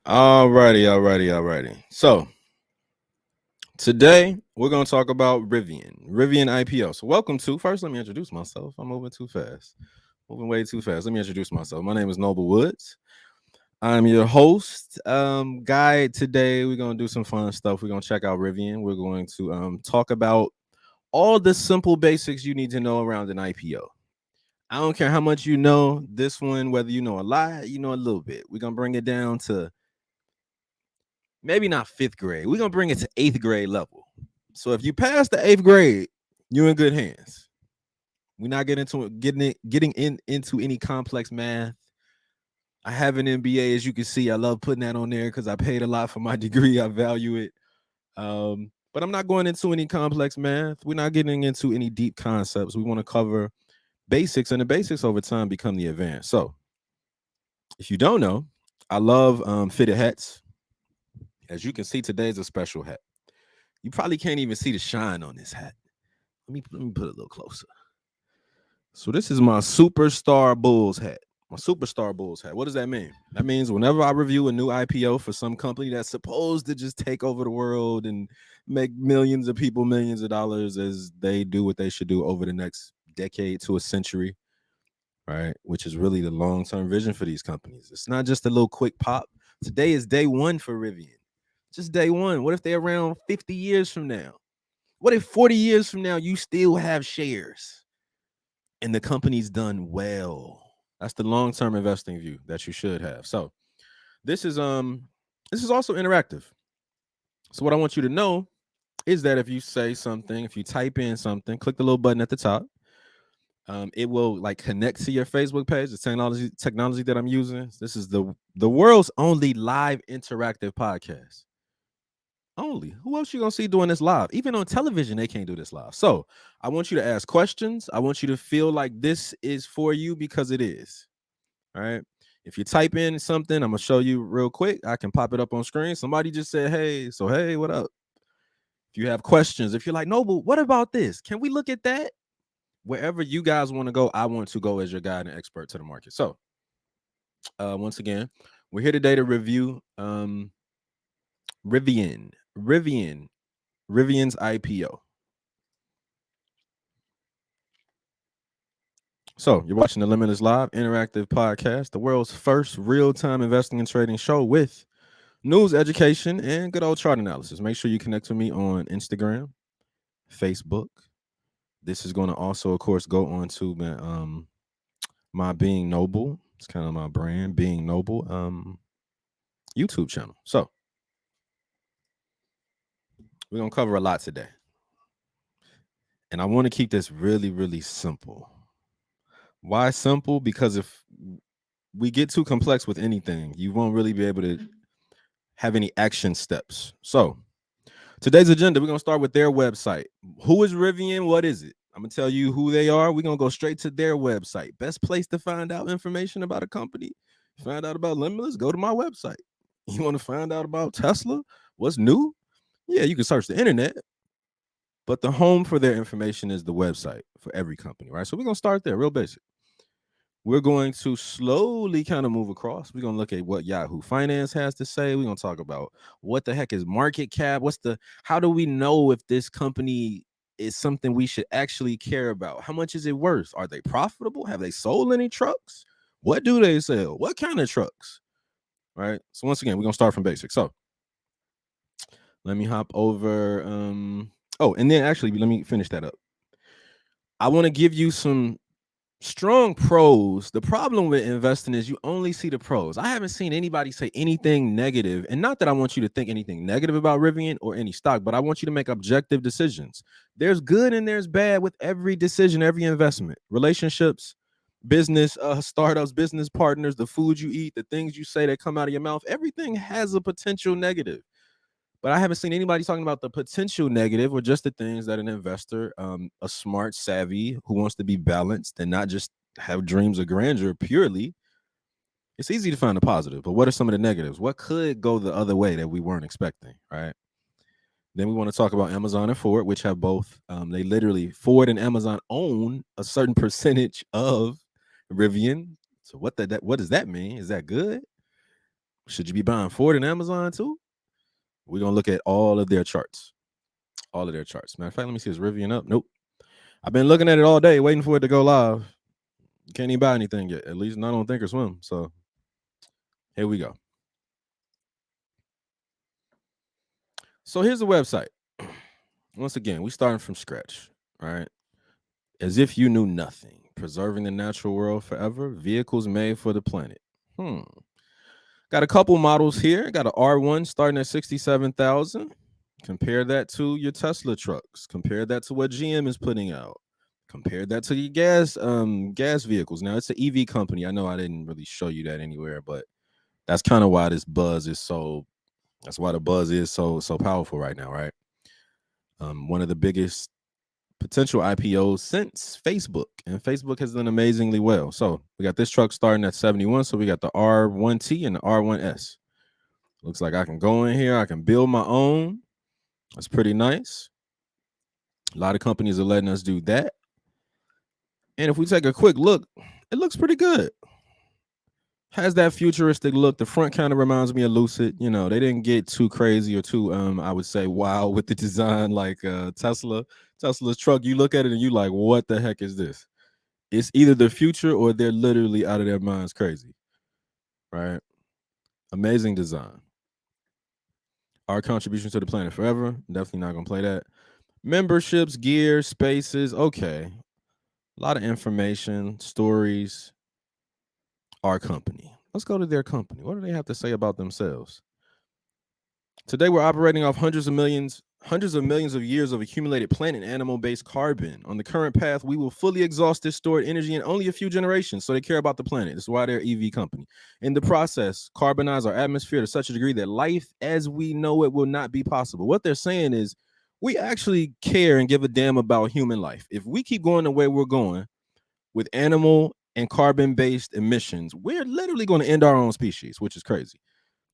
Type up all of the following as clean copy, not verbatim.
Alrighty. So today we're gonna talk about Rivian IPO. So welcome to. First, let me introduce myself. I'm moving too fast, moving way too fast. Let me introduce myself. My name is Noble Woods. I'm your host. Guide today. We're gonna do some fun stuff. We're gonna check out Rivian. We're going to talk about all the simple basics you need to know around an IPO. I don't care how much you know this one, whether you know a lot, you know a little bit. We're gonna bring it down to maybe not fifth grade. We're gonna bring it to eighth grade level. So if you pass the eighth grade, you're in good hands. We're not getting into any complex math. I have an MBA, as you can see. I love putting that on there because I paid a lot for my degree. I value it. But I'm not going into any complex math. We're not getting into any deep concepts. We want to cover basics, and the basics over time become the advanced. So if you don't know, I love fitted hats. As you can see, today is a special hat. You probably can't even see the shine on this hat. Let me put it a little closer. So this is my Superstar Bulls hat. My Superstar Bulls hat. What does that mean? That means whenever I review a new IPO for some company that's supposed to just take over the world and make millions of people millions of dollars as they do what they should do over the next decade to a century, right? Which is really the long-term vision for these companies. It's not just a little quick pop. Today is day one for Rivian. Just day one. What if they're around 50 years from now? What if 40 years from now you still have shares and the company's done well? That's the long-term investing view that you should have. So this is also interactive. So what I want you to know is that if you say something, if you type in something, click the little button at the top. It will like connect to your Facebook page. The technology that I'm using. This is the world's only live interactive podcast. Only. Who else you gonna see doing this live? Even on television, they can't do this live. So I want you to ask questions. I want you to feel like this is for you because it is. All right. If you type in something, I'm gonna show you real quick. I can pop it up on screen. Somebody just said, "Hey," so hey, what up? If you have questions, if you're like, Noble, what about this? Can we look at that? Wherever you guys want to go, I want to go as your guide and expert to the market. So, once again, we're here today to review Rivian, Rivian, Rivian's IPO. So you're watching the Limitless Live Interactive Podcast, the world's first real-time investing and trading show with news, education, and good old chart analysis. Make sure you connect with me on Instagram, Facebook. This is going to also, of course, go on to my Being Noble. It's kind of my brand, Being Noble, YouTube channel. So we're gonna cover a lot today, and I want to keep this really, really simple. Why simple? Because if we get too complex with anything, you won't really be able to have any action steps. So today's agenda, we're gonna start with their website. Who is Rivian? What is it? I'm gonna tell you who they are. We're gonna go straight to their website. Best place to find out information about a company. Find out about Limitless, go to my website. You want to find out about Tesla? What's new? Yeah, you can search the internet, but the home for their information is the website for every company, right? So we're gonna start there, real basic. We're going to slowly kind of move across. We're going to look at what Yahoo Finance has to say. We're going to talk about what the heck is market cap? How do we know if this company is something we should actually care about? How much is it worth? Are they profitable? Have they sold any trucks? What do they sell? What kind of trucks? Right. So once again, we're going to start from basics. So let me hop over. And then actually, let me finish that up. I want to give you some strong pros. The problem with investing is you only see the pros. I haven't seen anybody say anything negative. And not that I want you to think anything negative about Rivian or any stock, but I want you to make objective decisions. There's good and there's bad with every decision, every investment, relationships, business, startups, business partners, the food you eat, the things you say that come out of your mouth. Everything has a potential negative. But I haven't seen anybody talking about the potential negative or just the things that an investor, a smart, savvy, who wants to be balanced and not just have dreams of grandeur purely. It's easy to find the positive, but what are some of the negatives? What could go the other way that we weren't expecting, right? Then we want to talk about Amazon and Ford, which have both. They literally, Ford and Amazon own a certain percentage of Rivian. So what does that mean? Is that good? Should you be buying Ford and Amazon too? We're gonna look at all of their charts. All of their charts. Matter of fact, let me see, is Rivian up? Nope. I've been looking at it all day, waiting for it to go live. You can't even buy anything yet, at least not on Thinkorswim. So here we go. So here's the website. Once again, we starting from scratch, right? As if you knew nothing. Preserving the natural world forever. Vehicles made for the planet. Got a couple models here. Got an R1 starting at 67,000. Compare that to your Tesla trucks. Compare that to what GM is putting out. Compare that to your gas vehicles. Now it's an EV company. I know I didn't really show you that anywhere, but that's kind of why this buzz is so. That's why the buzz is so powerful right now, right? One of the biggest potential IPOs since Facebook, and Facebook has done amazingly well. So we got this truck starting at 71. So we got the R1T and the R1S. Looks like I can go in here. I can build my own. That's pretty nice. A lot of companies are letting us do that. And if we take a quick look, it looks pretty good. Has that futuristic look. The front kind of reminds me of Lucid. You know, they didn't get too crazy or too, I would say, wow with the design like Tesla's truck. You look at it and you like, what the heck is this? It's either the future or they're literally out of their minds crazy, right? Amazing design. Our contribution to the planet forever. Definitely not going to play that. Memberships, gear, spaces. Okay. A lot of information, stories. Our company. Let's go to their company. What do they have to say about themselves? Today, we're operating off hundreds of millions of years of accumulated plant and animal-based carbon. On the current path, we will fully exhaust this stored energy in only a few generations. So they care about the planet. That's why they're an EV company. In the process, carbonize our atmosphere to such a degree that life as we know it will not be possible. What they're saying is we actually care and give a damn about human life. If we keep going the way we're going with animal and carbon-based emissions, we're literally going to end our own species, which is crazy.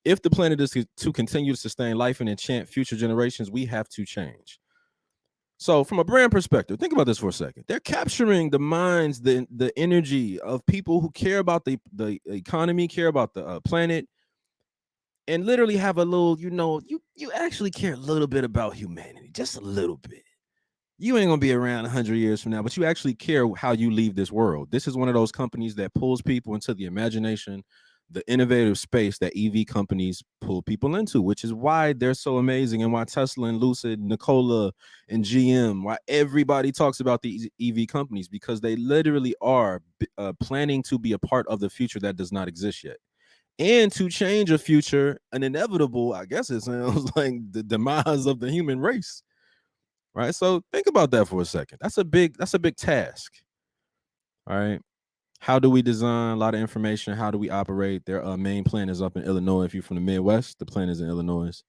If the planet is to continue to sustain life and enchant future generations, we have to change. So from a brand perspective, think about this for a second. They're capturing the minds, the energy of people who care about the economy, care about the planet, and literally have a little, you actually care a little bit about humanity, just a little bit. You ain't gonna be around 100 years from now, but you actually care how you leave this world. This is one of those companies that pulls people into the imagination, the innovative space that EV companies pull people into, which is why they're so amazing and why Tesla and Lucid, Nikola and GM, why everybody talks about these EV companies, because they literally are planning to be a part of the future that does not exist yet. And to change a future, an inevitable, I guess it sounds like the demise of the human race. Right. So think about that for a second. That's a big task. All right. How do we design? A lot of information. How do we operate? Their main plant is up in Illinois. If you're from the Midwest, the plant is in Illinois.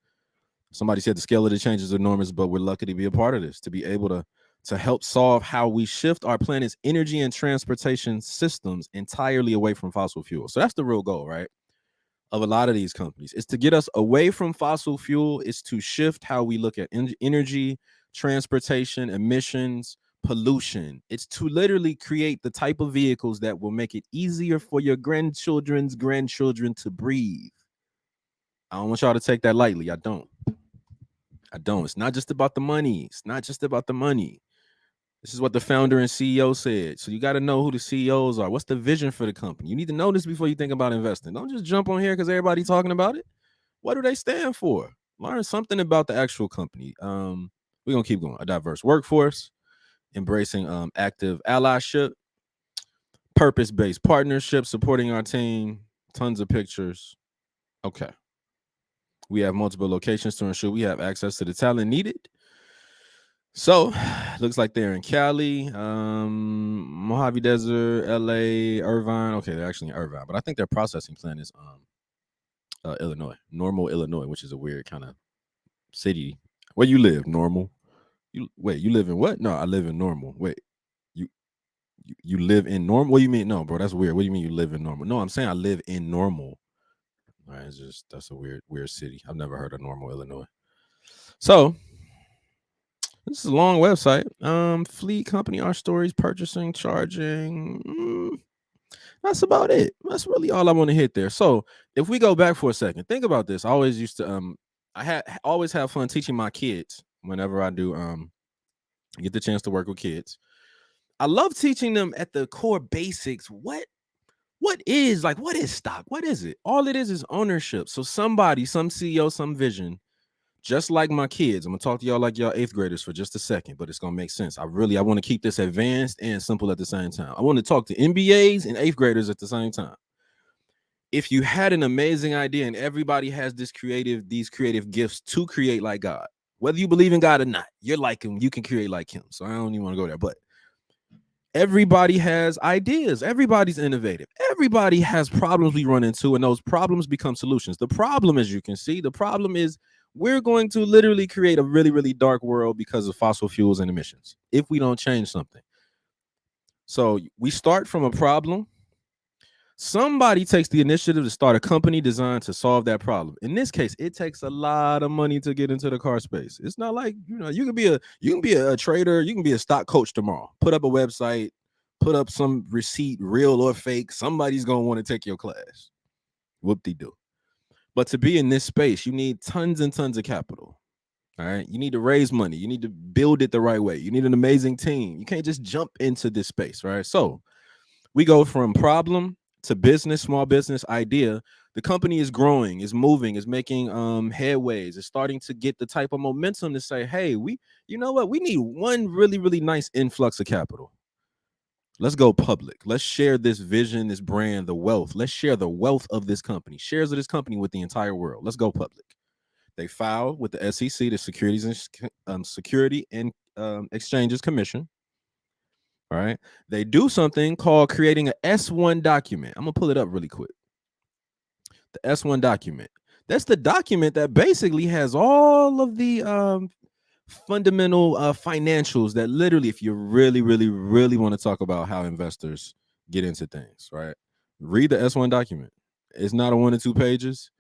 Somebody said the scale of the change is enormous, but we're lucky to be a part of this, to be able to help solve how we shift our planet's energy and transportation systems entirely away from fossil fuel. So that's the real goal, right? Of a lot of these companies is to get us away from fossil fuel, is to shift how we look at energy, transportation, emissions, pollution. It's to literally create the type of vehicles that will make it easier for your grandchildren's grandchildren to breathe. I don't want y'all to take that lightly. I don't. It's not just about the money. This is what the founder and CEO said. So you got to know who the CEOs are. What's the vision for the company? You need to know this before you think about investing. Don't just jump on here because everybody's talking about it. What do they stand for? Learn something about the actual company. We're going to keep going. A diverse workforce, embracing active allyship, purpose-based partnership, supporting our team, tons of pictures. Okay. We have multiple locations to ensure we have access to the talent needed. So, looks like they're in Cali, Mojave Desert, LA, Irvine. Okay, they're actually in Irvine, but I think their processing plant is Illinois, Normal, Illinois, which is a weird kind of city. Where you live, Normal? You live in what? No, I live in Normal. Wait, you live in Normal? What do you mean? No, bro, that's weird. What do you mean you live in Normal? No, I'm saying I live in Normal. All right, that's a weird city. I've never heard of Normal, Illinois. So this is a long website. Fleet company, our stories, purchasing, charging. That's about it. That's really all I want to hit there. So if we go back for a second, think about this. I always used to always have fun teaching my kids whenever I do get the chance to work with kids. I love teaching them at the core basics. What is stock? What is it? All it is ownership. So somebody, some CEO, some vision, just like my kids. I'm gonna talk to y'all like y'all 8th graders for just a second, but it's gonna make sense. I want to keep this advanced and simple at the same time. I want to talk to M.B.As and 8th graders at the same time. If you had an amazing idea and everybody has these creative gifts to create like God, whether you believe in God or not, you're like him, you can create like him. So I don't even want to go there, but everybody has ideas. Everybody's innovative. Everybody has problems we run into, and those problems become solutions. The problem, as you can see, is we're going to literally create a really, really dark world because of fossil fuels and emissions if we don't change something. So we start from a problem. Somebody takes the initiative to start a company designed to solve that problem. In this case, it takes a lot of money to get into the car space. It's not like, you can be a trader, you can be a stock coach tomorrow. Put up a website, put up some receipt, real or fake. Somebody's going to want to take your class. Whoop-de-doo. But to be in this space, you need tons and tons of capital. All right. You need to raise money. You need to build it the right way. You need an amazing team. You can't just jump into this space, right? So we go from problem to business, small business idea. The company is growing, is moving, is making headways, is starting to get the type of momentum to say, hey, you know what? We need one really, really nice influx of capital. Let's go public. Let's share this vision, this brand, the wealth. Let's share the wealth of this company, shares of this company with the entire world. Let's go public. They filed with the SEC, the Security and Exchanges Commission. All right. They do something called creating an S1 document. I'm going to pull it up really quick. The S1 document. That's the document that basically has all of the fundamental financials that literally, if you really, really, really want to talk about how investors get into things, right? Read the S1 document. It's not a 1 or 2 pages.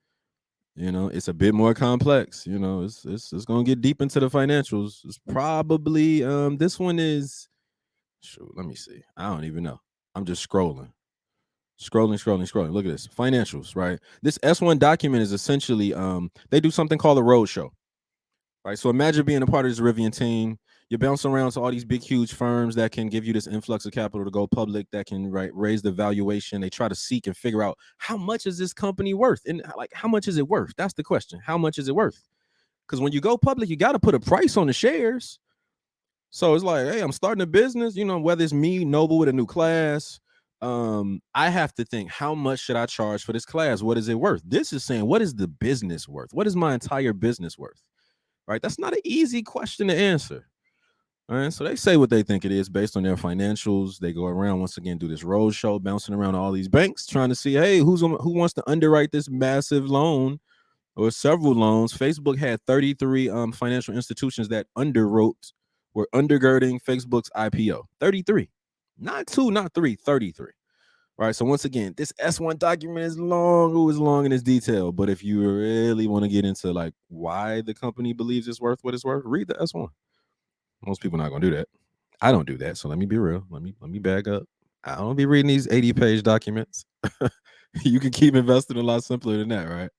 It's a bit more complex. It's going to get deep into the financials. It's probably this one is. Shoot, let me see. I don't even know. I'm just scrolling. Look at this. Financials, right? This S1 document is essentially they do something called a roadshow. Right. So imagine being a part of this Rivian team. You're bouncing around to all these big, huge firms that can give you this influx of capital to go public, that can raise the valuation. They try to seek and figure out how much is this company worth? And like, how much is it worth? That's the question. How much is it worth? Because when you go public, you got to put a price on the shares. So it's like, hey, I'm starting a business, whether it's me, Noble, with a new class, I have to think, how much should I charge for this class? What is it worth? This is saying, what is the business worth? What is my entire business worth? Right? That's not an easy question to answer. All right. So they say what they think it is based on their financials. They go around once again, do this road show, bouncing around all these banks, trying to see, hey, who wants to underwrite this massive loan or several loans. Facebook had 33 financial institutions that were undergirding Facebook's IPO. 33. Not 2, not 3, 33. Right. So once again, this S1 document is long. It was long in its detail. But if you really want to get into like why the company believes it's worth what it's worth, read the S1. Most people are not gonna do that. I don't do that. So let me be real. Let me back up. I don't be reading these 80-page documents. You can keep investing a lot simpler than that, right?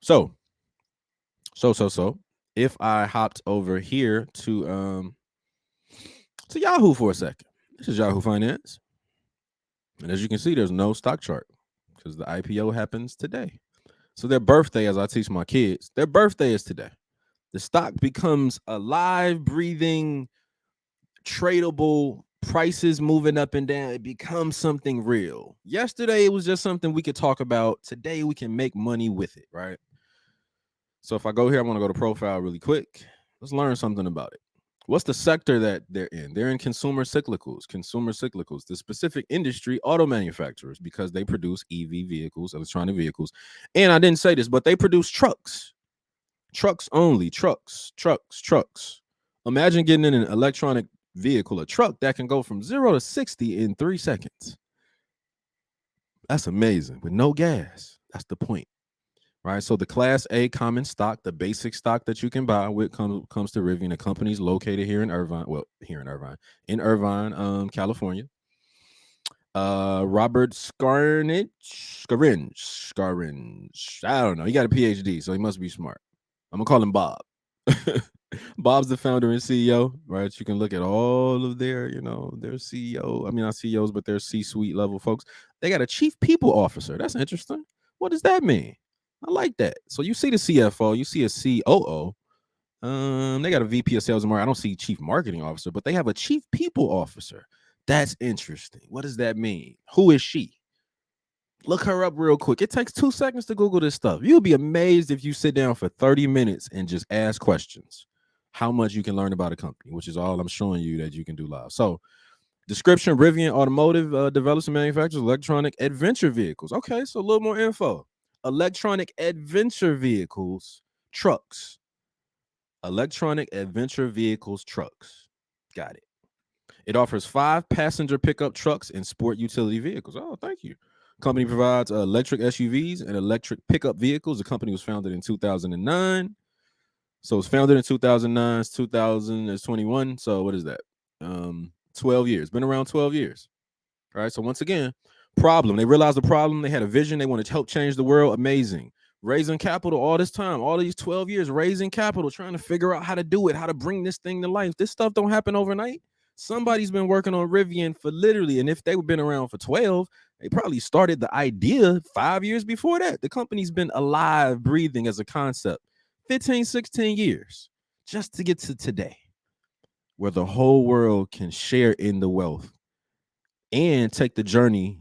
So if I hopped over here to Yahoo for a second. This is Yahoo Finance. And as you can see, there's no stock chart because the IPO happens today. So their birthday, as I teach my kids, their birthday is today. The stock becomes a live, breathing, tradable, prices moving up and down. It becomes something real. Yesterday, it was just something we could talk about. Today, we can make money with it, right? So if I go here, I want to go to profile really quick. Let's learn something about it. What's the sector that they're in? They're in consumer cyclicals. The specific industry, auto manufacturers, because they produce EV vehicles, electronic vehicles. And I didn't say this, but they produce trucks. Trucks only. Trucks. Imagine getting in an electronic vehicle, a truck that can go from 0 to 60 in 3 seconds. That's amazing. With no gas. That's the point. Right. So the Class A common stock, the basic stock that you can buy with comes to Rivian. The company's located here in Irvine. Well, in Irvine, California. Robert Scaringe. I don't know. He got a PhD, so he must be smart. I'm gonna call him Bob. Bob's the founder and CEO, right? You can look at all of their, their CEO. I mean, not CEOs, but their C-suite level folks. They got a chief people officer. That's interesting. What does that mean? I like that. So you see the CFO, you see a COO. They got a VP of sales and marketing. I don't see chief marketing officer, but they have a chief people officer. That's interesting. What does that mean? Who is she? Look her up real quick. It takes 2 seconds to Google this stuff. You'll be amazed if you sit down for 30 minutes and just ask questions, how much you can learn about a company, which is all I'm showing you that you can do live. So, description: Rivian Automotive develops and manufactures electronic adventure vehicles. Okay, so a little more info. Electronic adventure vehicles, trucks. Electronic adventure vehicles, trucks. Got it. It offers 5 passenger pickup trucks and sport utility vehicles. Oh, thank you. Company provides electric SUVs and electric pickup vehicles. The company was founded in 2009. So it's founded in 2009. 2021. So what is that? 12 years. Been around 12 years. All right. So once again, problem. They realized the problem. They had a vision. They wanted to help change the world. Amazing. Raising capital all this time, all these 12 years, raising capital, trying to figure out how to do it, how to bring this thing to life. This stuff don't happen overnight. Somebody's been working on Rivian for literally, and if they've been around for 12, they probably started the idea 5 years before that. The company's been alive, breathing as a concept 15, 16 years just to get to today, where the whole world can share in the wealth and take the journey,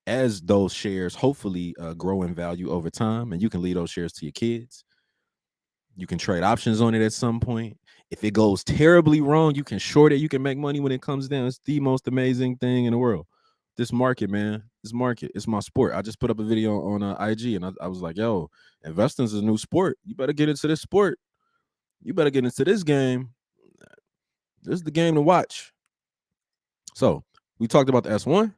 as those shares hopefully grow in value over time, and you can leave those shares to your kids. You can trade options on it at some point. If it goes terribly wrong, you can short it. You can make money when it comes down. It's the most amazing thing in the world. This market, man, this market, it's my sport. I just put up a video on IG, and I was like, yo, investing is a new sport. You better get into this sport. You better get into this game. This is the game to watch. So we talked about the S1.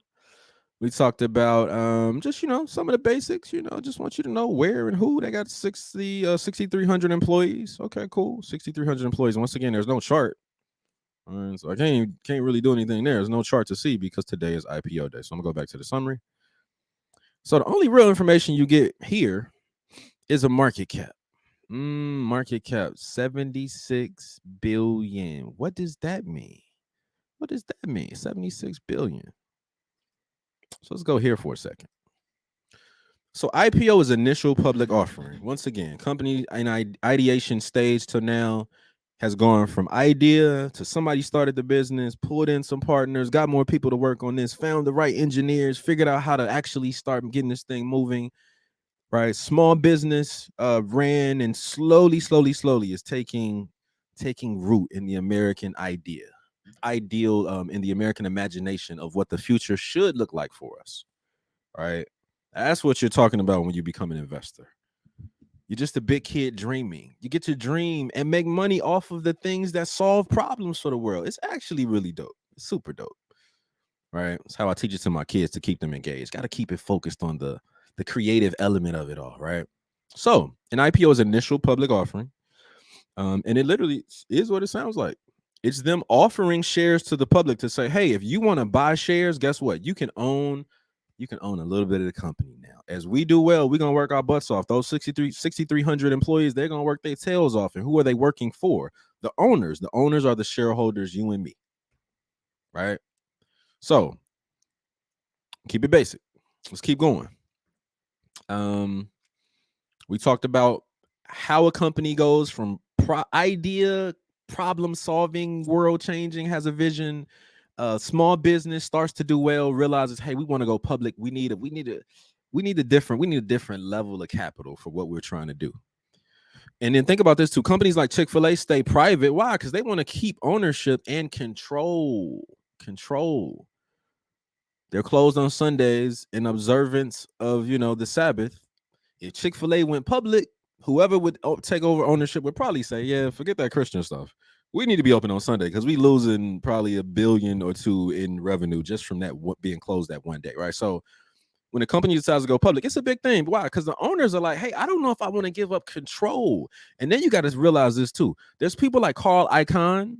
We talked about just, some of the basics, just want you to know where and who. They got 6,300 employees. Okay, cool. 6,300 employees. Once again, there's no chart. So I can't really do anything there. There's no chart to see because today is IPO day. So I'm gonna go back to the summary. So the only real information you get here is a market cap. Market cap 76 billion. What does that mean? 76 billion. So let's go here for a second. So IPO is initial public offering. Once again, company in ideation stage to now has gone from idea to somebody started the business, pulled in some partners, got more people to work on this, found the right engineers, figured out how to actually start getting this thing moving, right? Small business ran, and slowly is taking root in the American ideal in the American imagination of what the future should look like for us, right? That's what you're talking about when you become an investor. You're just a big kid dreaming. You get to dream and make money off of the things that solve problems for the world. It's actually really dope. It's super dope, right? It's how I teach it to my kids to keep them engaged. Got to keep it focused on the creative element of it all, right? So an IPO is initial public offering, and it literally is what it sounds like. It's them offering shares to the public to say, hey, if you want to buy shares, guess what? You can own a little bit of the company now. As we do well, we're going to work our butts off. Those 6,300 employees, they're going to work their tails off. And who are they working for? The owners. The owners are the shareholders, you and me, right? So keep it basic. Let's keep going. We talked about how a company goes from idea, problem solving, world changing, has a vision. Small business starts to do well, realizes, hey, we want to go public. We need a different level of capital for what we're trying to do. And then think about this too. Companies like Chick-fil-A stay private. Why? Because they want to keep ownership and control. They're closed on Sundays in observance of, the Sabbath. If Chick-fil-A went public, whoever would take over ownership would probably say, yeah, forget that Christian stuff. We need to be open on Sunday because we losing probably $1 billion or $2 billion in revenue just from that being closed that one day, right? So when a company decides to go public, it's a big thing. Why? Because the owners are like, hey, I don't know if I want to give up control. And then you got to realize this too. There's people like Carl Icahn,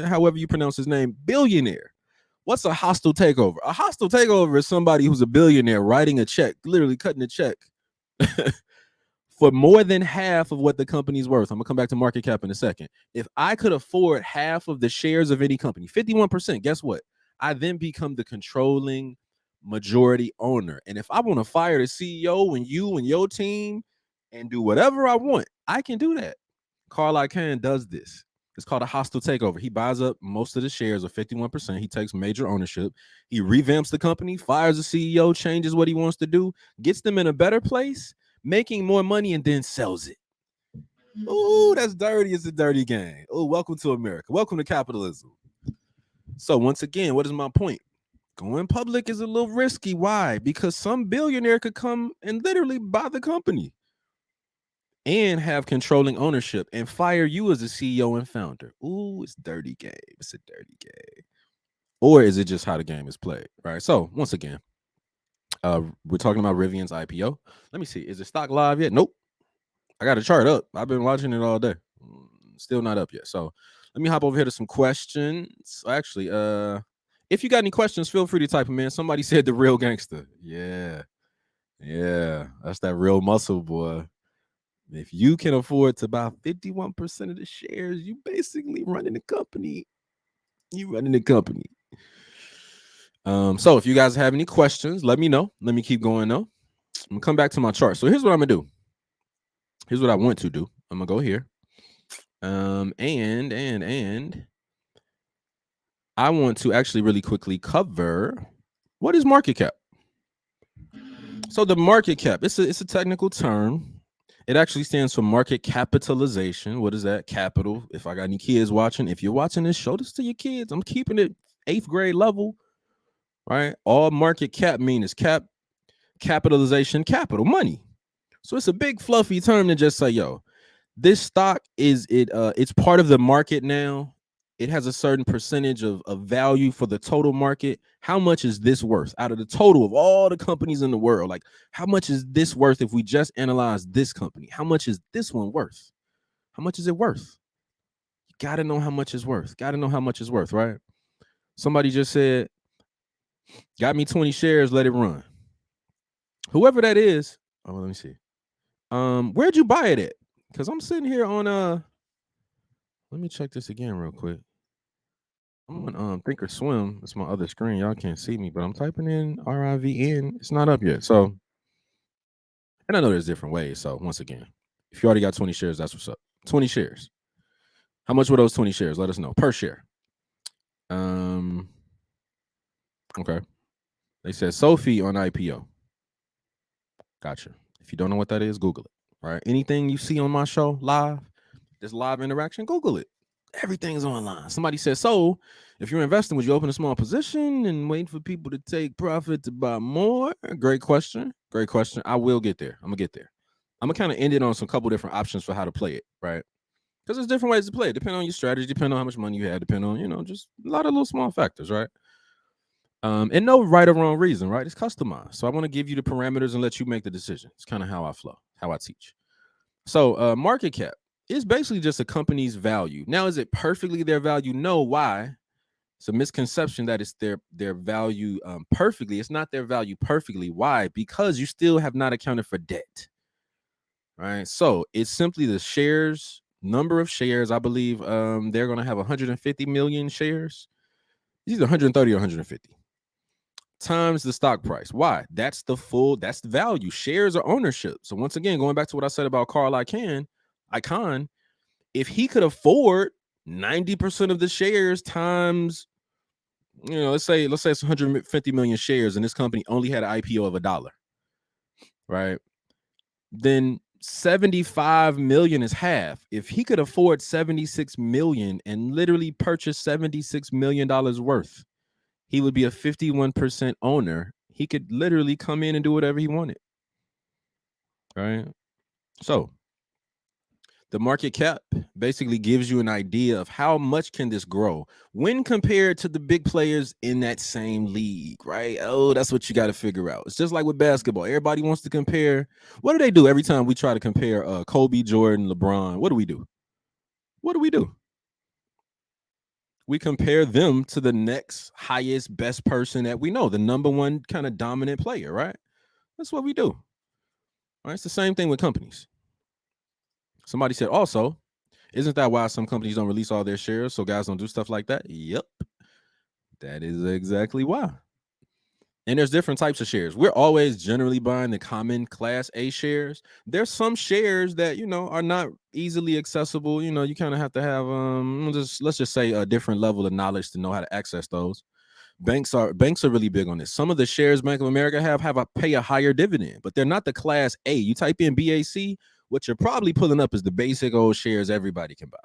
however you pronounce his name, billionaire. What's a hostile takeover? A hostile takeover is somebody who's a billionaire writing a check, literally cutting a check for more than half of what the company's worth. I'm gonna come back to market cap in a second. If I could afford half of the shares of any company, 51%, guess what? I then become the controlling majority owner. And if I want to fire the CEO and you and your team and do whatever I want, I can do that. Carl Icahn does this. It's called a hostile takeover. He buys up most of the shares of 51%. He takes major ownership. He revamps the company, fires the CEO, changes what he wants to do, gets them in a better place, making more money, and then sells it. Ooh, that's dirty. It's a dirty game. Oh, welcome to America. Welcome to capitalism. So once again, what is my point? Going public is a little risky. Why? Because some billionaire could come and literally buy the company and have controlling ownership and fire you as a CEO and founder. Ooh, it's dirty game. It's a dirty game. Or is it just how the game is played? Right. So once again, we're talking about Rivian's IPO. Let me see. Is the stock live yet? Nope. I got a chart up. I've been watching it all day. Still not up yet. So let me hop over here to some questions. Actually, if you got any questions, feel free to type them in. Somebody said the real gangster. Yeah. That's that real muscle, boy. If you can afford to buy 51% of the shares, you basically running the company. You running the company. So if you guys have any questions, let me know. Let me keep going though. I'm gonna come back to my chart. So here's what I'm gonna do. Here's what I want to do. I'm gonna go here. And I want to actually really quickly cover what is market cap. So the market cap, it's a technical term. It actually stands for market capitalization. What is that? Capital. If I got any kids watching, if you're watching this, show this to your kids. I'm keeping it 8th grade level, right? All market cap mean is capitalization, capital, money. So it's a big fluffy term to just say, yo, this stock it's part of the market now. It has a certain percentage of value for the total market. How much is this worth out of the total of all the companies in the world? Like, how much is this worth if we just analyze this company? How much is this one worth? How much is it worth? You got to know how much it's worth. Got to know how much it's worth, right? Somebody just said, got me 20 shares, let it run. Whoever that is, oh, let me see. Where'd you buy it at? Because I'm sitting here on let me check this again real quick. I'm on Thinkorswim. It's my other screen. Y'all can't see me, but I'm typing in RIVN. It's not up yet. So, and I know there's different ways. So once again, if you already got 20 shares, that's what's up. 20 shares. How much were those 20 shares? Let us know per share. Okay. They said Sophie on IPO. Gotcha. If you don't know what that is, Google it. All right. Anything you see on my show live, this live interaction, Google it. Everything's online. Somebody said, so if you're investing, would you open a small position and wait for people to take profit to buy more? Great question. Great question. I will get there. I'm gonna get there. I'm gonna kind of end it on some couple different options for how to play it, right? Because there's different ways to play it, depending on your strategy, depending on how much money you have, depending on, just a lot of little small factors, right? And no right or wrong reason, right? It's customized. So I want to give you the parameters and let you make the decision. It's kind of how I flow, how I teach. So market cap is basically just a company's value. Now, is it perfectly their value? No. Why? It's a misconception that it's their value perfectly. It's not their value perfectly. Why? Because you still have not accounted for debt. Right. So it's simply the shares, number of shares. I believe they're going to have 150 million shares. It's either 130 or 150 times the stock price. Why? That's the value. Shares are ownership. So once again, going back to what I said about Carl Icahn, if he could afford 90% of the shares times, let's say it's 150 million shares and this company only had an IPO of $1, right? Then 75 million is half. If he could afford 76 million and literally purchase $76 million worth, he would be a 51% owner. He could literally come in and do whatever he wanted, right? So the market cap basically gives you an idea of how much can this grow when compared to the big players in that same league, right? Oh, that's what you got to figure out. It's just like with basketball. Everybody wants to compare. What do they do every time we try to compare Kobe, Jordan, LeBron? What do we do? What do we do? we compare them to the next highest, best person that we know, the number one kind of dominant player, right? That's what we do. Right? It's the same thing with companies. Somebody said also, isn't that why some companies don't release all their shares so guys don't do stuff like that? Yep. That is exactly why. And there's different types of shares. We're always generally buying the common class A shares. There's some shares that, are not easily accessible. You kind of have to have let's just say a different level of knowledge to know how to access those. Banks are really big on this. Some of the shares Bank of America pay a higher dividend, but they're not the class A. You type in BAC, what you're probably pulling up is the basic old shares everybody can buy.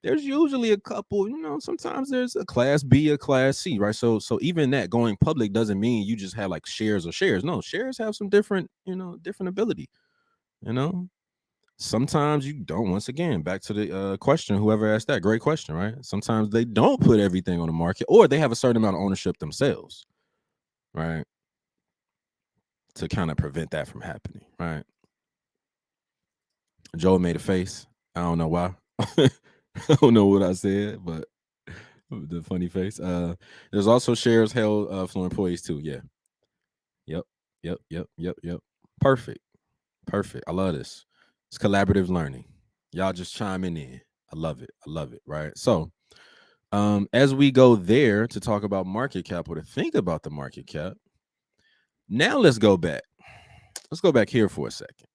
There's usually a couple, sometimes there's a class B, a class C, right? So even that going public doesn't mean you just have like shares or shares. No, shares have some different, different ability, Sometimes you don't. Once again, back to the question, whoever asked that, great question, right? Sometimes they don't put everything on the market, or they have a certain amount of ownership themselves, right? To kind of prevent that from happening, right? Joe made a face. I don't know why. I don't know what I said, but the funny face. There's also shares held for employees too. Yeah. Yep. Perfect. I love this. It's collaborative learning. Y'all just chiming in. I love it. Right. So as we go there to talk about market cap or to think about the market cap, now let's go back. Let's go back here for a second.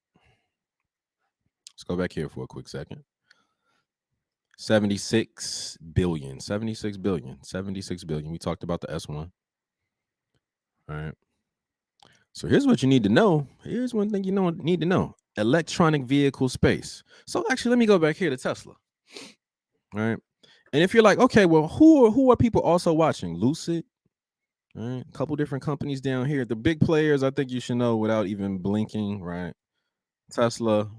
Let's go back here for a quick second. 76 billion. We talked about the S1. All right. So here's what you need to know. Here's one thing you need to know. Electronic vehicle space. So actually, let me go back here to Tesla. All right. And if you're like, okay, well, who are people also watching? Lucid. All right. A couple different companies down here. The big players, I think you should know without even blinking, right? Tesla.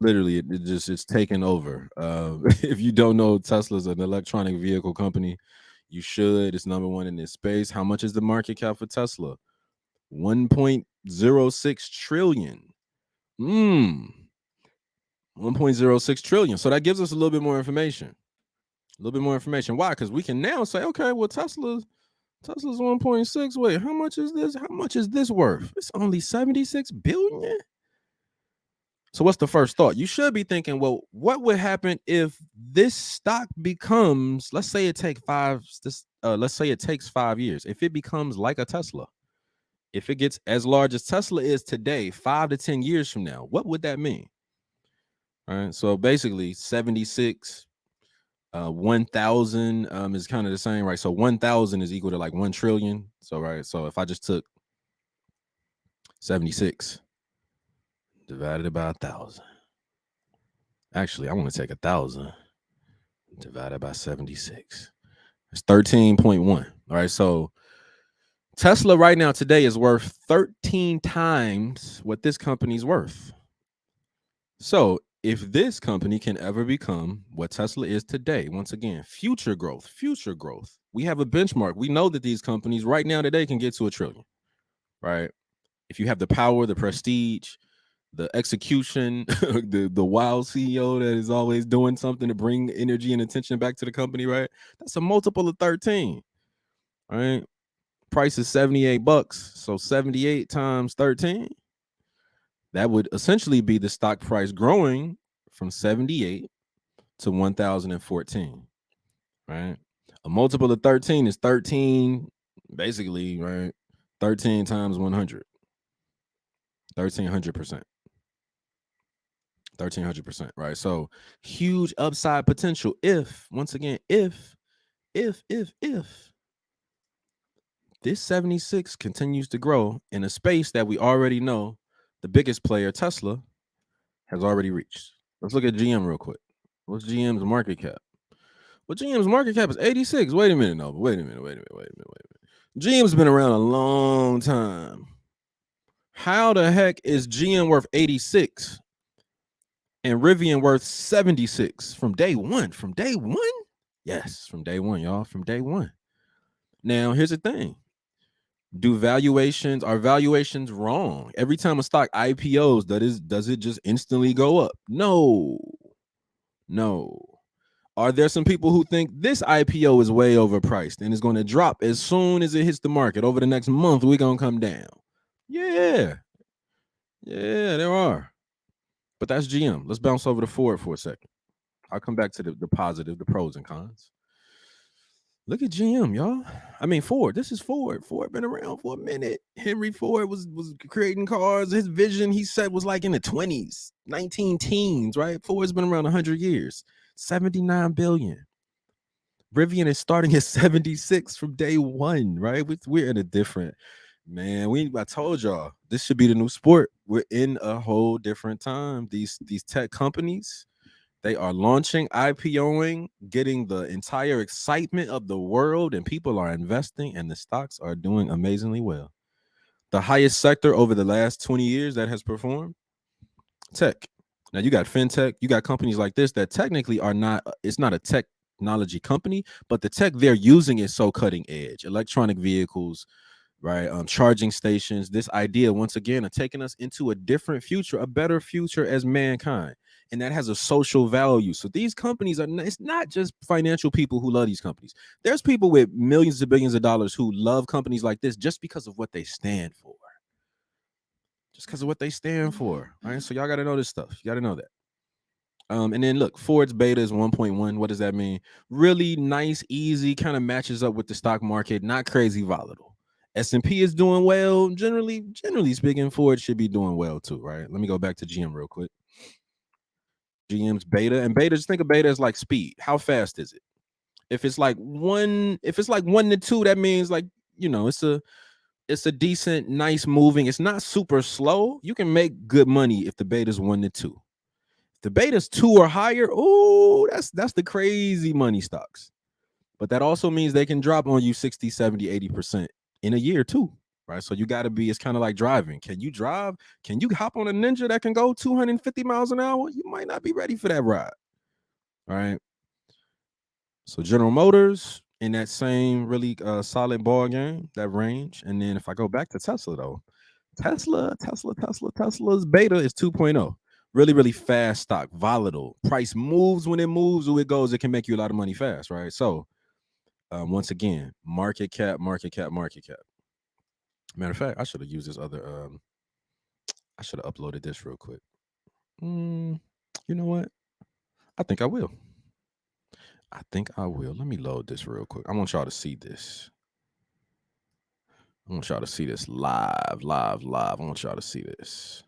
Literally, it's taken over. If you don't know, Tesla's an electronic vehicle company. You should. It's number one in this space. How much is the market cap for Tesla? 1.06 trillion. 1.06 trillion. So that gives us a little bit more information. Why? Because we can now say, okay, well, Tesla's 1.6. Wait, how much is this? How much is this worth? It's only 76 billion. So what's the first thought? You should be thinking, well, what would happen if this stock becomes, let's say it takes 5 years. If it becomes like a Tesla, if it gets as large as Tesla is today, 5 to 10 years from now, what would that mean? All right. So basically 76, 1,000 is kind of the same, right? So 1,000 is equal to like 1 trillion. So, right. So if I just took 76 divided by 1,000, actually, I want to take 1,000 divided by 76. It's 13.1. All right. So Tesla right now today is worth 13 times what this company's worth. So if this company can ever become what Tesla is today, once again, future growth, we have a benchmark. We know that these companies right now today can get to $1 trillion, right? If you have the power, the prestige, the execution, the wild CEO that is always doing something to bring energy and attention back to the company, right? That's a multiple of 13, right? Price is $78. So 78 times 13. That would essentially be the stock price growing from 78 to 1,014, right? A multiple of 13 is 13, basically, right? 13 times 100. 1,300%. 1,300%, right? So huge upside potential if, once again, if this 76 continues to grow in a space that we already know the biggest player, Tesla, has already reached. Let's look at GM real quick. What's GM's market cap? Well, GM's market cap is 86. Wait a minute, no. Wait a minute. GM's been around a long time. How the heck is GM worth 86 and Rivian worth 76 from day one? From day one? Yes, from day one, y'all. From day one. Now, here's the thing. Are valuations wrong? Every time a stock IPOs, does it just instantly go up? No. Are there some people who think this IPO is way overpriced and is going to drop as soon as it hits the market? Over the next month, we're going to come down. Yeah, there are. But that's GM. Let's bounce over to Ford for a second. I'll come back to the positive, the pros and cons. Look at GM, y'all. I mean, Ford. This is Ford. Ford been around for a minute. Henry Ford was creating cars. His vision, he said, was like in the 20s, 19 teens, right? Ford's been around 100 years. 79 billion. Rivian is starting at 76 from day one, right? We're in a different, man. I told y'all this should be the new sport. We're in a whole different time. These tech companies, they are launching, IPOing, getting the entire excitement of the world, and people are investing, and the stocks are doing amazingly well. The highest sector over the last 20 years that has performed, tech. Now you got fintech, you got companies like this that technically are not, it's not a technology company, but the tech they're using is so cutting edge. Electronic vehicles, right? Charging stations. This idea, once again, of taking us into a different future, a better future as mankind. And that has a social value. So these companies it's not just financial people who love these companies. There's people with millions of billions of dollars who love companies like this just because of what they stand for. Just because of what they stand for. Right. So y'all got to know this stuff. You got to know that. And then look, Ford's beta is 1.1. What does that mean? Really nice, easy, kind of matches up with the stock market, not crazy volatile. S&P is doing well. Generally speaking, Ford should be doing well too, right? Let me go back to GM real quick. GM's beta, and beta, just think of beta as like speed. How fast is it? If it's like 1 to 2, that means like, it's a decent, nice moving. It's not super slow. You can make good money if the beta is 1 to 2. The beta's 2 or higher, oh, that's the crazy money stocks. But that also means they can drop on you 60, 70, 80% in a year too, right? So you got to be, it's kind of like driving. Can you drive? Can you hop on a Ninja that can go 250 miles an hour? You might not be ready for that ride, right? So General Motors in that same really solid ball game, that range. And then if I go back to Tesla though, Tesla's beta is 2.0. Really fast stock, volatile. Price moves when it moves, or it goes, it can make you a lot of money fast, right? So once again, market cap. Matter of fact, I should have used this other, I should have uploaded this real quick. You know what? I think I will. Let me load this real quick. I want y'all to see this. I want y'all to see this live. I want y'all to see this.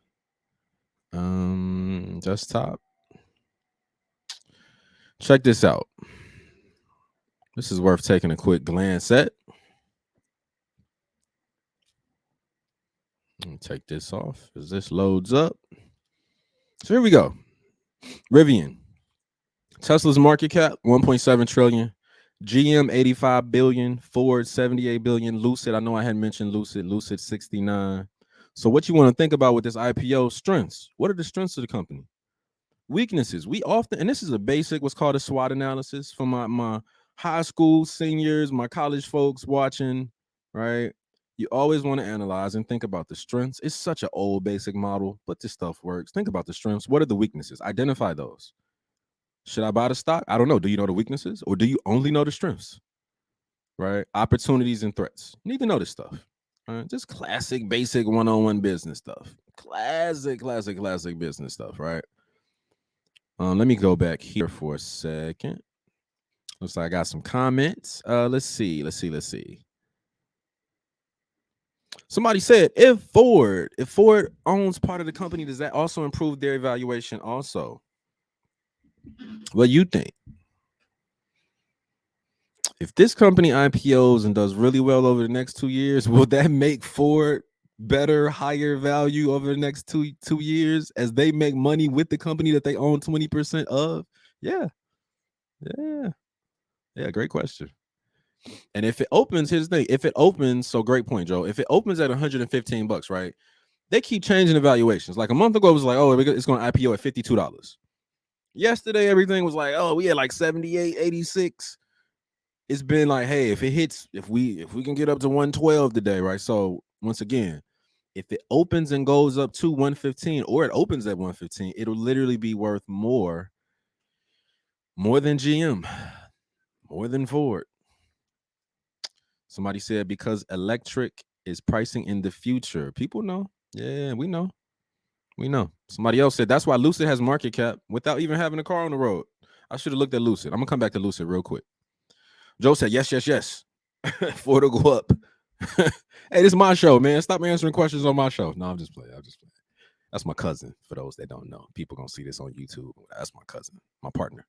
Desktop. Check this out. This is worth taking a quick glance at. Let me take this off as this loads up. So here we go. Rivian. Tesla's market cap 1.7 trillion. GM 85 billion. Ford 78 billion. Lucid, I know I had mentioned Lucid 69. So what you want to think about with this IPO, strengths. What are the strengths of the company? Weaknesses. We often, and this is a basic, what's called a SWOT analysis for my high school seniors, my college folks watching, right? You always want to analyze and think about the strengths. It's such an old basic model, but this stuff works. Think about the strengths. What are the weaknesses? Identify those. Should I buy the stock? I don't know. Do you know the weaknesses, or do you only know the strengths? Right? Opportunities and threats. You need to know this stuff. Right? Just classic, basic one-on-one business stuff. Classic business stuff, right? Let me go back here for a second. Looks like I got some comments. Let's see. Somebody said, if Ford owns part of the company, does that also improve their evaluation also? What do you think? If this company IPOs and does really well over the next 2 years, will that make Ford better, higher value over the next two years as they make money with the company that they own 20% of? Yeah. Great question. And if it opens, here's the thing. If it opens, so great point, Joe. If it opens at $115, right? They keep changing the valuations. Like a month ago, it was like, oh, it's going to IPO at $52. Yesterday, everything was like, oh, we had like 78, 86. It's been like, hey, if it hits, if we can get up to 112 today, right? So once again, if it opens and goes up to 115, or it opens at 115, it'll literally be worth more More than GM, more than Ford. Somebody said because electric is pricing in the future. People know. Yeah, we know. We know. Somebody else said that's why Lucid has market cap without even having a car on the road. I should have looked at Lucid. I'm gonna come back to Lucid real quick. Joe said yes, yes, yes. Ford will go up. Hey, this is my show, man. Stop answering questions on my show. No, I'm just playing. That's my cousin. For those that don't know, people gonna see this on YouTube. That's my cousin, my partner.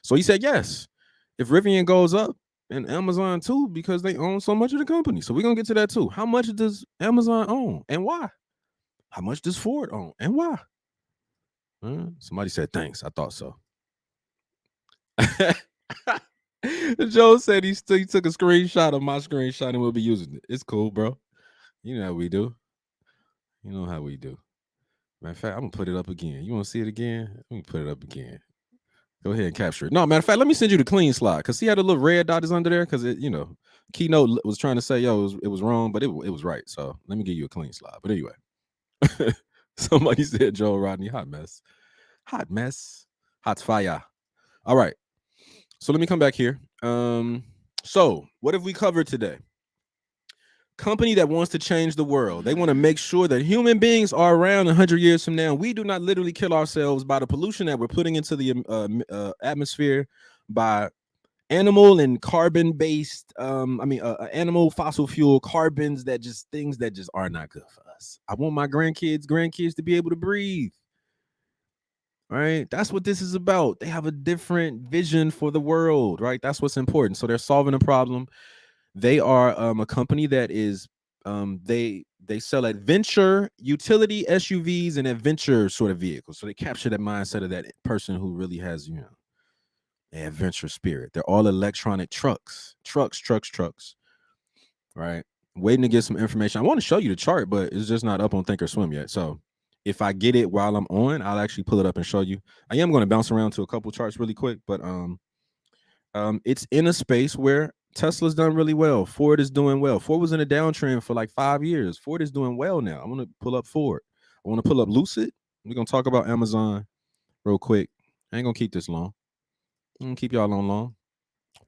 So he said yes. If Rivian goes up and Amazon too, because they own so much of the company. So we're gonna get to that too. How much does Amazon own and why? How much does Ford own and why? Somebody said thanks. I thought so. Joe said he took a screenshot of my screenshot and we'll be using it. It's cool, bro. You know how we do. You know how we do. Matter of fact, I'm gonna put it up again. You want to see it again? Let me put it up again. Go ahead and capture it. No, matter of fact, let me send you the clean slide because see how the little red dot is under there because it, Keynote was trying to say yo it was wrong, but it was right. So let me give you a clean slide. But anyway, somebody said Joe Rodney hot mess, hot fire. All right, so let me come back here. So what have we covered today? Company that wants to change the world. They want to make sure that human beings are around 100 years from now. We do not literally kill ourselves by the pollution that we're putting into the atmosphere by animal and carbon-based, animal fossil fuel carbons things that just are not good for us. I want my grandkids to be able to breathe. Right? That's what this is about. They have a different vision for the world, right? That's what's important. So they're solving a problem. They are a company that is they sell adventure utility SUVs and adventure sort of vehicles. So they capture that mindset of that person who really has, an adventure spirit. They're all electronic trucks. Right? Waiting to get some information. I want to show you the chart, but it's just not up on Thinkorswim yet. So if I get it while I'm on, I'll actually pull it up and show you. I am going to bounce around to a couple charts really quick, but it's in a space where Tesla's done really well. Ford is doing well. Ford was in a downtrend for like 5 years. Ford is doing well now. I want to pull up Ford. I want to pull up Lucid. We're going to talk about Amazon real quick. I ain't going to keep this long. I'm going to keep y'all on long.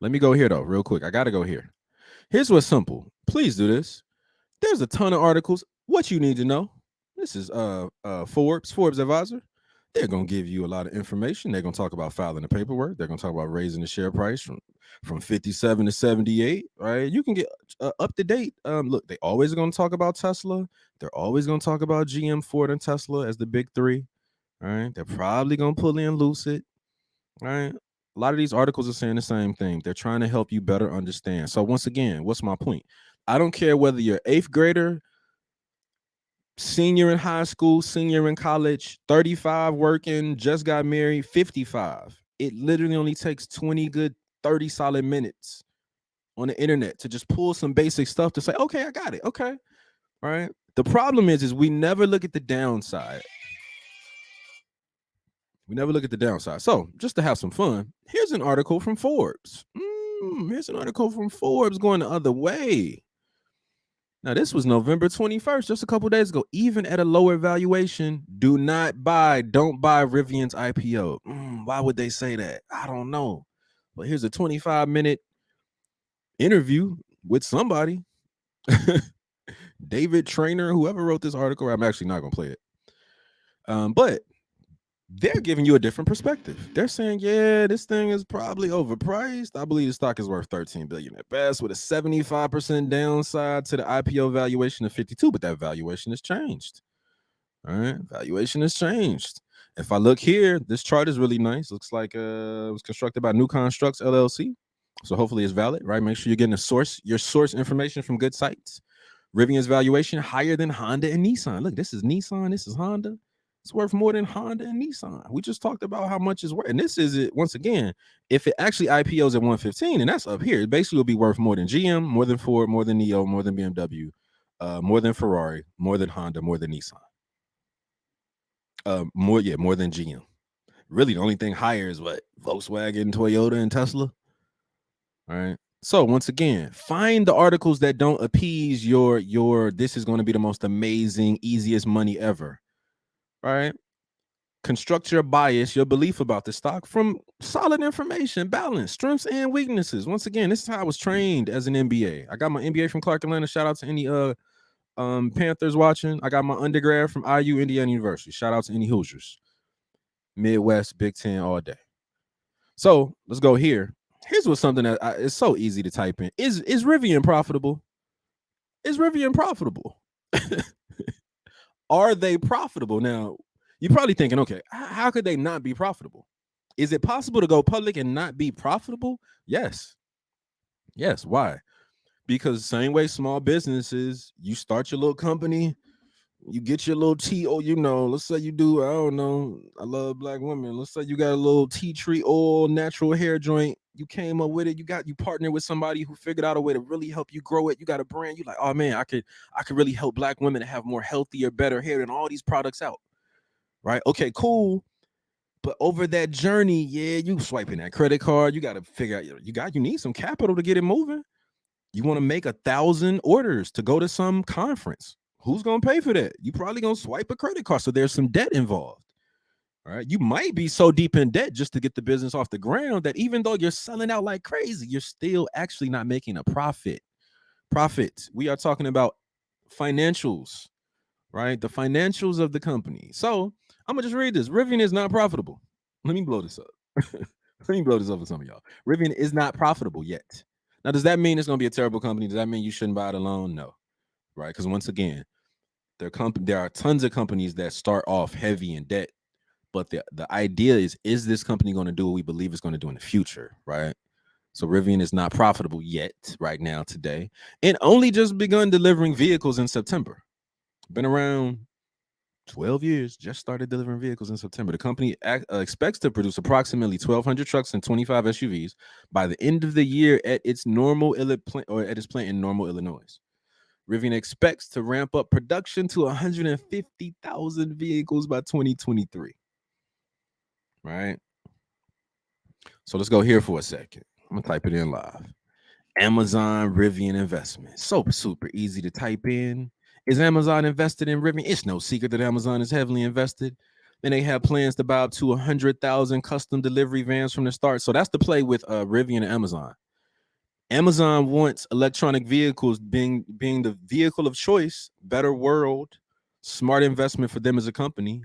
Let me go here, though, real quick. I got to go here. Here's what's simple. Please do this. There's a ton of articles. What you need to know. This is Forbes Advisor. They're going to give you a lot of information. They're going to talk about filing the paperwork. They're going to talk about raising the share price from 57 to 78, right? You can get up to date. Look, they always going to talk about Tesla. They're always going to talk about GM, Ford, and Tesla as the big three, right? They're probably going to pull in Lucid, right? A lot of these articles are saying the same thing. They're trying to help you better understand. So once again, what's my point? I don't care whether you're 8th grader, senior in high school, senior in college, 35 working, just got married, 55. It literally only takes 20 good 30 solid minutes on the internet to just pull some basic stuff to say, okay, I got it. Okay. All right. The problem is we never look at the downside. We never look at the downside. So just to have some fun, here's an article from Forbes. Here's an article from Forbes going the other way. Now, this was November 21st, just a couple days ago. Even at a lower valuation, don't buy Rivian's IPO. Why would they say that? I don't know. But here's a 25-minute interview with somebody. David Trainer, whoever wrote this article. I'm actually not going to play it. But they're giving you a different perspective. They're saying, yeah, this thing is probably overpriced. I believe the stock is worth $13 billion at best, with a 75% downside to the IPO valuation of 52, but that valuation has changed. All right, valuation has changed. If I look here, this chart is really nice. Looks like it was constructed by New Constructs LLC. So hopefully it's valid, right? Make sure you're getting your source information from good sites. Rivian's valuation higher than Honda and Nissan. Look, this is Nissan, this is Honda. It's worth more than Honda and Nissan. We just talked about how much it's worth. And this is it, once again, if it actually IPOs at 115, and that's up here, it basically will be worth more than GM, more than Ford, more than NIO, more than BMW, more than Ferrari, more than Honda, more than Nissan. More than GM. Really, the only thing higher is what? Volkswagen, Toyota, and Tesla. All right. So once again, find the articles that don't appease your this is going to be the most amazing, easiest money ever. Right? Construct your bias, your belief about the stock from solid information, balance, strengths and weaknesses. Once again, this is how I was trained as an MBA. I got my MBA from Clark Atlanta. Shout out to any Panthers watching. I got my undergrad from IU Indiana University. Shout out to any Hoosiers. Midwest, Big Ten, all day. So let's go here. Here's what's something that it's so easy to type in. Is Rivian profitable? Is Rivian profitable? Are they profitable? Now, you're probably thinking, okay, how could they not be profitable? Is it possible to go public and not be profitable? Yes. Yes. Why? Because same way small businesses, you start your little company, you get your little tea, or let's say you do, I don't know, I love black women. Let's say you got a little tea tree oil, natural hair joint. You came up with it. You partnered with somebody who figured out a way to really help you grow it. You got a brand. You like, oh man, I could really help black women to have more healthier, better hair and all these products out. Right? Okay, cool. But over that journey, yeah, you swiping that credit card. You got to figure out, you need some capital to get it moving. You want to make 1,000 orders to go to some conference. Who's going to pay for that? You probably going to swipe a credit card. So there's some debt involved. All right. You might be so deep in debt just to get the business off the ground that even though you're selling out like crazy, you're still actually not making a profit. We are talking about financials, right? The financials of the company. So I'm going to just read this. Rivian is not profitable. Let me blow this up. Let me blow this up for some of y'all. Rivian is not profitable yet. Now, does that mean it's going to be a terrible company? Does that mean you shouldn't buy it alone? No, right? Because once again, there are tons of companies that start off heavy in debt, but the idea is this company going to do what we believe it's going to do in the future, right? So Rivian is not profitable yet, right now, today, and only just begun delivering vehicles in September. Been around 12 years, just started delivering vehicles in September. The company expects to produce approximately 1,200 trucks and 25 SUVs by the end of the year at its plant in Normal, Illinois. Rivian expects to ramp up production to 150,000 vehicles by 2023. Right? So let's go here for a second. I'm gonna type it in live. Amazon Rivian investment. So super easy to type in. Is Amazon invested in Rivian? It's no secret that Amazon is heavily invested. And they have plans to buy up to 100,000 custom delivery vans from the start. So that's the play with Rivian and Amazon. Amazon wants electronic vehicles being the vehicle of choice, better world, smart investment for them as a company,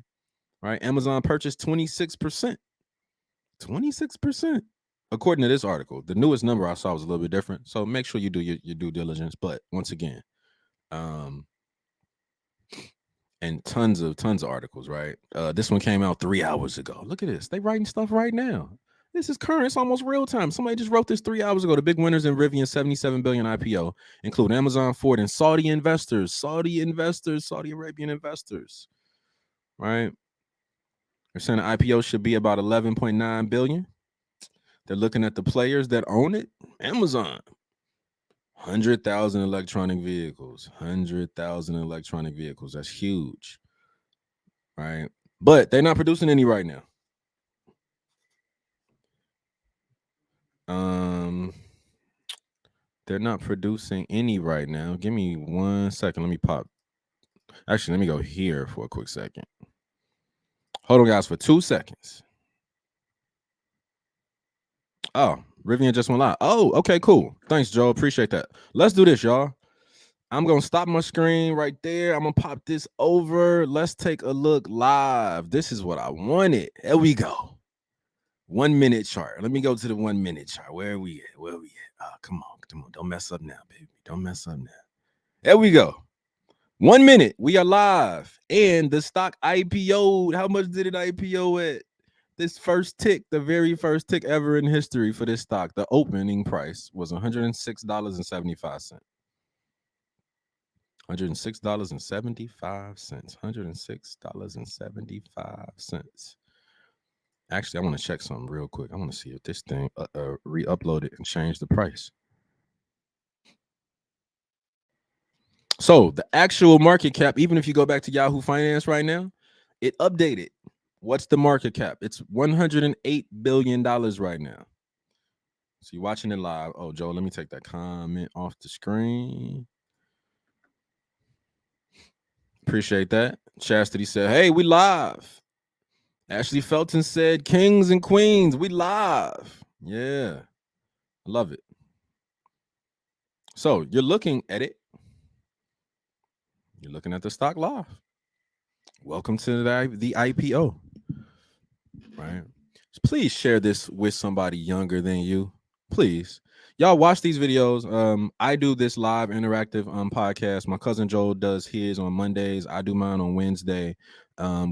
right? Amazon purchased 26%. 26%. According to this article, the newest number I saw was a little bit different. So make sure you do your due diligence. But once again, and tons of articles, right? This one came out 3 hours ago. Look at this. They writing stuff right now. This is current. It's almost real time. Somebody just wrote this 3 hours ago. The big winners in Rivian 77 billion IPO include Amazon, Ford, and Saudi Arabian investors, right? They're saying the IPO should be about 11.9 billion. They're looking at the players that own it. Amazon, 100,000 electronic vehicles. 100,000 electronic vehicles. That's huge, right? But they're not producing any right now. They're not producing any right now. Give me 1 second. Let me pop. Actually, let me go here for a quick second. Hold on, guys, for 2 seconds. Oh, Rivian just went live. Oh, okay, cool. Thanks, Joe. Appreciate that. Let's do this, y'all. I'm going to stop my screen right there. I'm going to pop this over. Let's take a look live. This is what I wanted. There we go. 1 minute chart. Let me go to the 1 minute chart. Where are we at? Oh, come on. Don't mess up now, baby. Don't mess up now. There we go. 1 minute. We are live. And the stock IPO'd. How much did it IPO at? This first tick, the very first tick ever in history for this stock, the opening price was $106.75. $106.75. $106.75. Actually, I want to check something real quick. I want to see if this thing re-uploaded and changed the price. So the actual market cap, even if you go back to Yahoo Finance right now, it updated. What's the market cap? It's $108 billion right now. So you're watching it live. Oh, Joe, let me take that comment off the screen. Appreciate that. Chastity said, hey, we live. Ashley Felton said, "Kings and queens, we live." Yeah, I love it. So you're looking at it. You're looking at the stock live. Welcome to the IPO. Right. Please share this with somebody younger than you. Please. Y'all watch these videos. I do this live interactive podcast. My cousin Joel does his on Mondays. I do mine on Wednesday.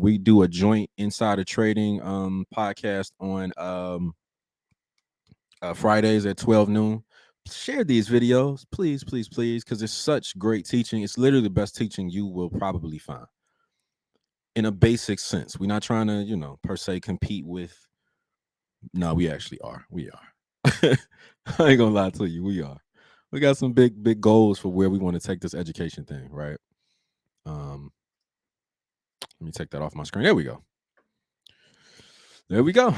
We do a joint insider trading podcast on Fridays at 12 noon. Share these videos, please, please, please, because it's such great teaching. It's literally the best teaching you will probably find in a basic sense. We're not trying to, per se compete with. No, we actually are. We are. I ain't gonna lie to you. We are. We got some big goals for where we want to take this education thing, right? Let me take that off my screen. There we go. There we go.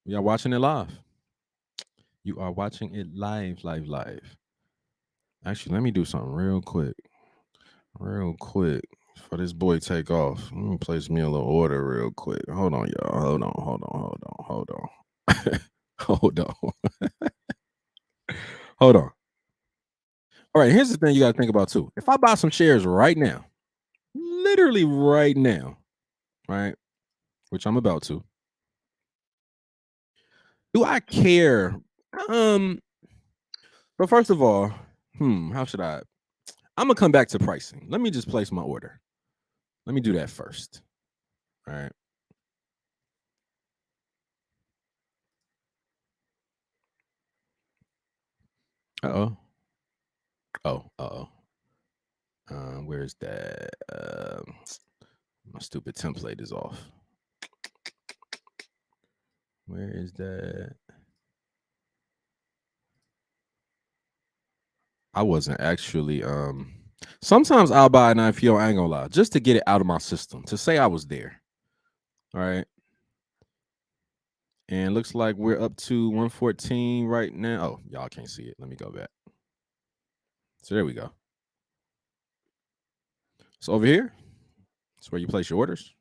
We are watching it live. You are watching it live. Actually, let me do something real quick for this boy take off. Let me place me a little order real quick. Hold on, y'all. Hold on. Hold on. Hold on. All right, here's the thing you got to think about too. If I buy some shares right now, literally right now, right, which I'm about to, do I care? But first of all, how should I? I'm gonna come back to pricing. Let me just place my order. Let me do that first. All right. Uh-oh. Uh-oh. Where's that? My stupid template is off. Where is that? I wasn't actually sometimes I'll buy an IPO, I ain't gonna lie, just to get it out of my system, to say I was there. All right. And looks like we're up to 114 right now. Oh, y'all can't see it. Let me go back. So there we go. So over here, that's where you place your orders.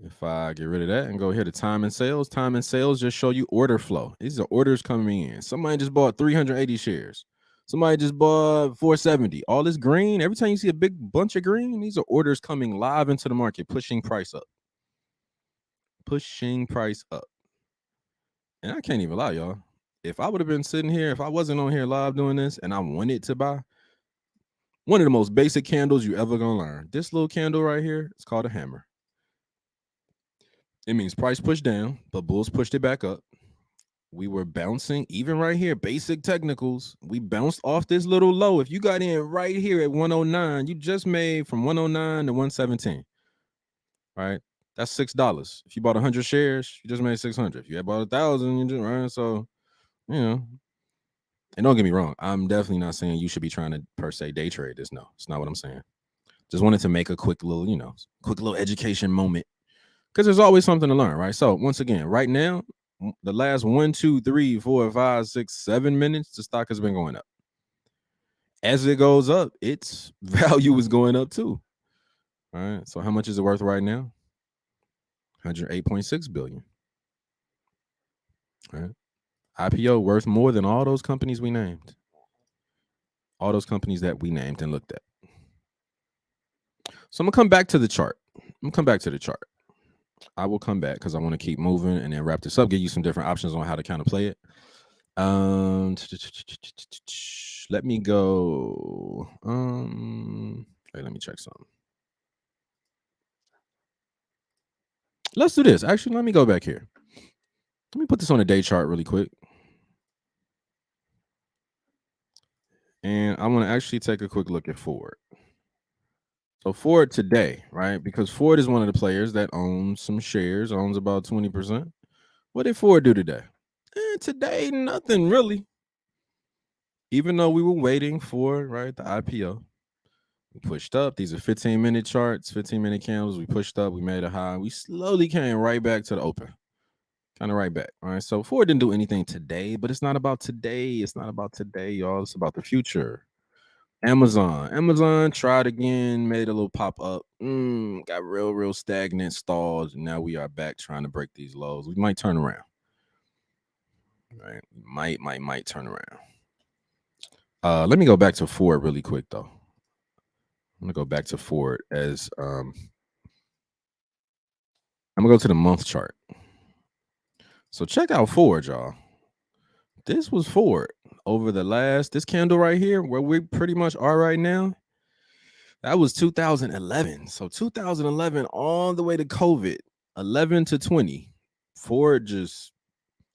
If I get rid of that and go here to time and sales just show you order flow. These are orders coming in. Somebody just bought 380 shares. Somebody just bought 470. All this green, every time you see a big bunch of green, these are orders coming live into the market, pushing price up. And I can't even lie, y'all. If I would have been sitting here, if I wasn't on here live doing this and I wanted to buy, one of the most basic candles you ever gonna learn. This little candle right here, it's called a hammer. It means price pushed down, but bulls pushed it back up. We were bouncing, even right here, basic technicals. We bounced off this little low. If you got in right here at 109, you just made from 109 to 117. Right? That's $6. If you bought 100 shares, you just made 600. If you had bought 1,000, you just right. So, and don't get me wrong, I'm definitely not saying you should be trying to per se day trade this. No, it's not what I'm saying. Just wanted to make a quick little education moment, because there's always something to learn, right? So once again, right now, the last 1, 2, 3, 4, 5, 6, 7 minutes, the stock has been going up. As it goes up, its value is going up too. All right. So how much is it worth right now? 108.6 billion. All right. IPO worth more than all those companies we named. All those companies that we named and looked at. So I'm gonna come back to the chart. I will come back because I want to keep moving and then wrap this up, give you some different options on how to kind of play it. Let me go. Wait, let me check something. Let's do this. Actually, let me go back here. Let me put this on a day chart really quick. And I want to actually take a quick look at Ford. So Ford today, right? Because Ford is one of the players that owns some shares, owns about 20%. What did Ford do today? Today, nothing really. Even though we were waiting for, right, the IPO. We pushed up. These are 15-minute charts, 15-minute candles. We pushed up. We made a high. We slowly came right back to the open. Kind of right back. All right. So Ford didn't do anything today, but it's not about today. It's not about today, y'all. It's about the future. Amazon tried again, made a little pop up. Got real stagnant, stalled. Now we are back trying to break these lows. We might turn around. Right? Might turn around. Let me go back to Ford really quick though. I'm gonna go back to Ford as I'm gonna go to the month chart. So check out Ford, y'all. This was Ford over this candle right here, where we pretty much are right now. That was 2011. So 2011 all the way to COVID, 11 to 20. Ford just,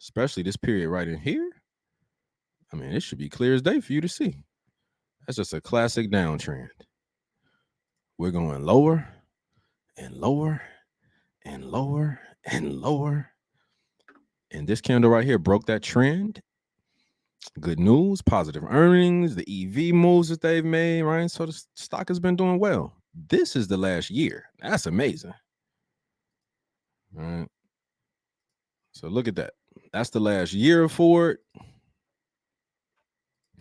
especially this period right in here. I mean, it should be clear as day for you to see. That's just a classic downtrend. We're going lower and lower and lower and lower. And this candle right here broke that trend. Good news, positive earnings, the EV moves that they've made, right? So the stock has been doing well. This is the last year. That's amazing. All right. So look at that. That's the last year of Ford.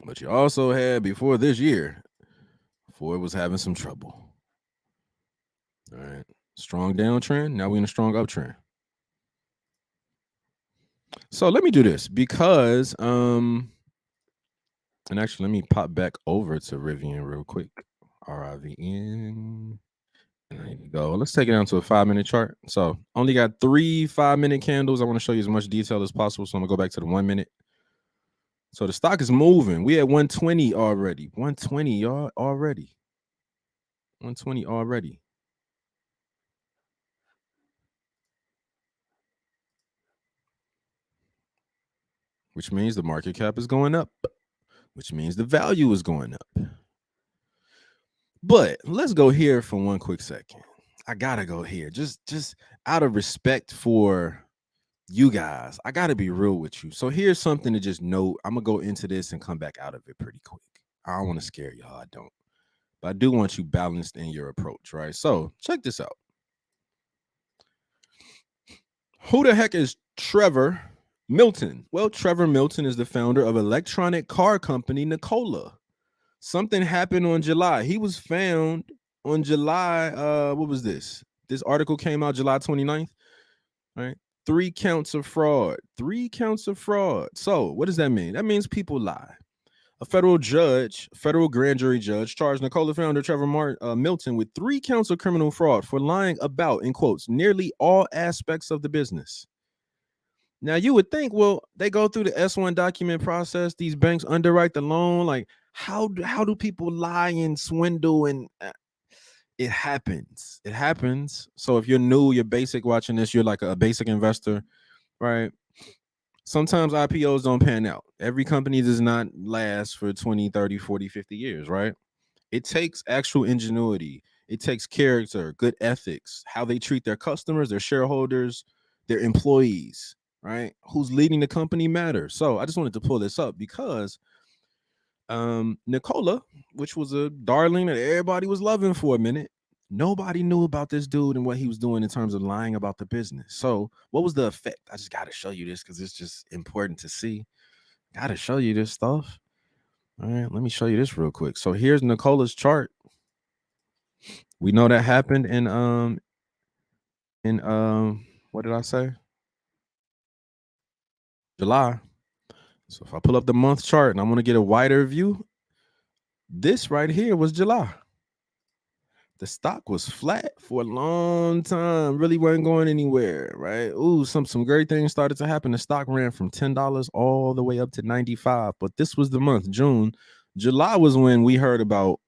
But you also had before this year, Ford was having some trouble. All right. Strong downtrend. Now we're in a strong uptrend. So let me do this because and actually let me pop back over to Rivian real quick. RIVN. There you go. Let's take it down to a 5-minute chart. So only got 3 5-minute candles. I want to show you as much detail as possible. So I'm gonna go back to the 1 minute. So the stock is moving. We at 120 already. 120, y'all, already. 120 already. Which means the market cap is going up. Which means the value is going up. But let's go here for one quick second. I gotta go here. Just out of respect for you guys, I gotta be real with you. So here's something to just note. I'm gonna go into this and come back out of it pretty quick. I don't want to scare y'all. I don't. But I do want you balanced in your approach, right? So check this out. Who the heck is Trevor Milton? Well, Trevor Milton is the founder of electronic car company Nikola. Something happened on July. He was found on July. What was this? This article came out July 29th, right? 3 counts of fraud. 3 counts of fraud. So what does that mean? That means people lie. A federal grand jury judge, charged Nikola founder Trevor Milton with 3 counts of criminal fraud for lying about, in quotes, nearly all aspects of the business. Now, you would think, well, they go through the S1 document process. These banks underwrite the loan. Like, how do people lie and swindle? And it happens. It happens. So if you're new, you're basic watching this, you're like a basic investor, right? Sometimes IPOs don't pan out. Every company does not last for 20, 30, 40, 50 years, right? It takes actual ingenuity. It takes character, good ethics, how they treat their customers, their shareholders, their employees, right? Who's leading the company matters. So I just wanted to pull this up because Nikola, which was a darling that everybody was loving for a minute, nobody knew about this dude and what he was doing in terms of lying about the business. So what was the effect? I just got to show you this because it's just important to see. Got to show you this stuff. All right, let me show you this real quick. So here's Nikola's chart. We know that happened in what did I say? July. So if I pull up the month chart and I want to get a wider view, this right here was July. The stock was flat for a long time, really wasn't going anywhere, right? Ooh, some great things started to happen. The stock ran from $10 all the way up to 95, but this was the month, June. July was when we heard about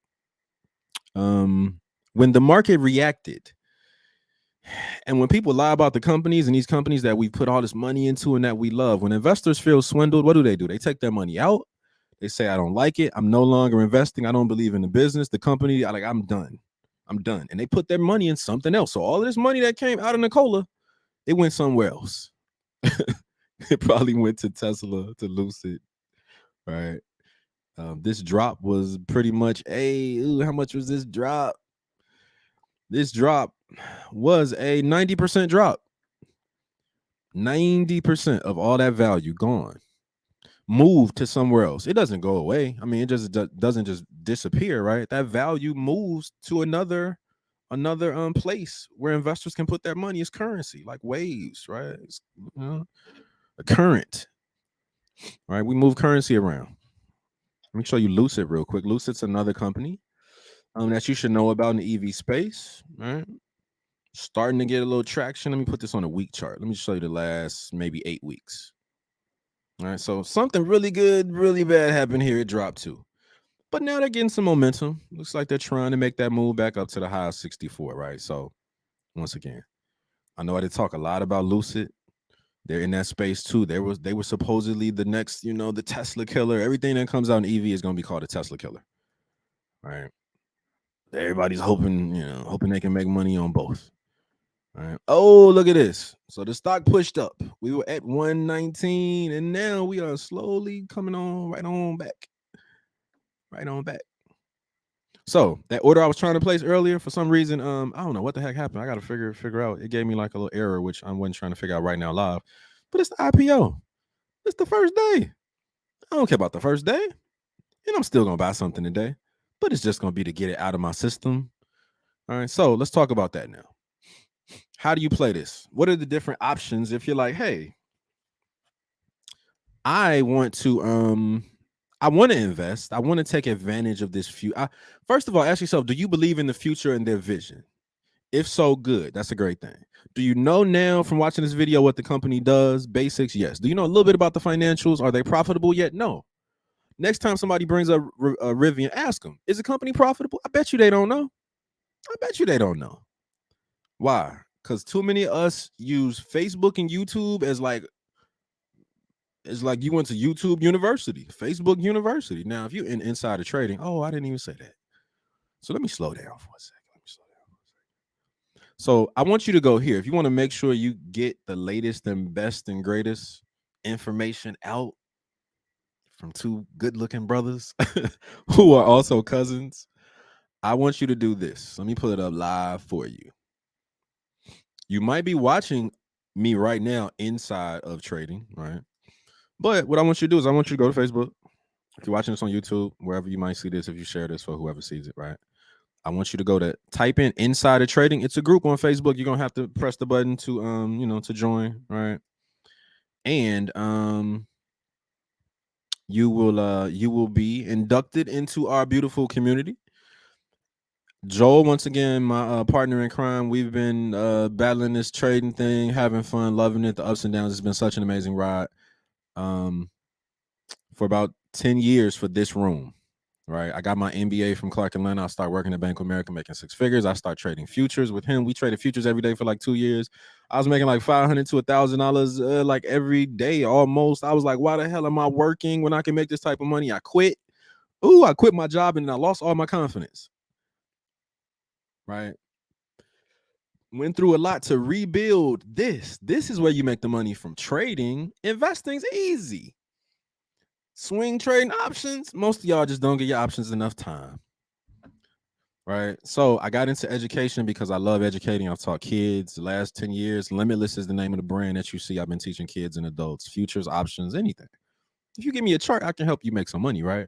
when the market reacted. And when people lie about the companies and these companies that we put all this money into and that we love, when investors feel swindled, what do? They take their money out. They say, I don't like it. I'm no longer investing. I don't believe in the business, the company. I'm done. I'm done. And they put their money in something else. So all of this money that came out of Nikola, it went somewhere else. It probably went to Tesla, to Lucid, right? This drop was pretty much, how much was this drop? This drop was a 90% drop. 90% of all that value gone. move to somewhere else. It doesn't go away. I mean, it just doesn't just disappear, right? That value moves to another place where investors can put their money as currency, like waves, right? It's, a current, right? We move currency around. Let me show you Lucid real quick. Lucid's another company that you should know about in the EV space, right? Starting to get a little traction. Let me put this on a week chart. Let me show you the last maybe 8 weeks. All right, so something really good, really bad happened here. It dropped too. But now they're getting some momentum. Looks like they're trying to make that move back up to the high of 64, right? So once again, I know I did talk a lot about Lucid. They're in that space too. They were supposedly the next, the Tesla killer. Everything that comes out in EV is going to be called a Tesla killer, right? Everybody's hoping they can make money on both. All right. Oh, look at this. So the stock pushed up. We were at 119, and now we are slowly coming on right on back. Right on back. So that order I was trying to place earlier, for some reason, I don't know what the heck happened. I got to figure out. It gave me like a little error, which I wasn't trying to figure out right now live. But it's the IPO. It's the first day. I don't care about the first day, and I'm still gonna buy something today. But it's just gonna be to get it out of my system. All right. So let's talk about that now. How do you play this? What are the different options if you're like, hey, I want to invest. I want to take advantage of this future. First of all, ask yourself, do you believe in the future and their vision? If so, good. That's a great thing. Do you know now from watching this video what the company does? Basics, yes. Do you know a little bit about the financials? Are they profitable yet? No. Next time somebody brings up a Rivian, ask them, is the company profitable? I bet you they don't know. I bet you they don't know. Why? Because too many of us use Facebook and YouTube as it's like you went to YouTube University, Facebook University. Now, if you're in insider trading, I didn't even say that. So let me slow down for a second. So I want you to go here. If you want to make sure you get the latest and best and greatest information out from two good-looking brothers who are also cousins, I want you to do this. Let me pull it up live for you. You might be watching me right now inside of trading, right? But what I want you to do is I want you to go to Facebook. If you're watching this on YouTube, wherever you might see this, if you share this for whoever sees it, right? I want you to type in Insider Trading. It's a group on Facebook. You're gonna have to press the button to to join, right? And you will be inducted into our beautiful community. Joel, once again, my partner in crime. We've been battling this trading thing, having fun, loving it. The ups and downs. It's been such an amazing ride. For about 10 years for this room. Right, I got my M.B.A. from Clark Atlanta. I started working at Bank of America, making 6 figures. I started trading futures with him. We traded futures every day for like 2 years. I was making like $500 to $1,000 like every day, almost. I was like, why the hell am I working when I can make this type of money? I quit. I quit my job and I lost all my confidence. Right, went through a lot to rebuild this. This is where you make the money from trading. Investing's easy. Swing trading options, most of y'all just don't give your options enough time. Right. So I got into education because I love educating. I've taught kids the last 10 years. Limitless is the name of the brand that you see. I've been teaching kids and adults, futures, options, anything. If you give me a chart, I can help you make some money, right?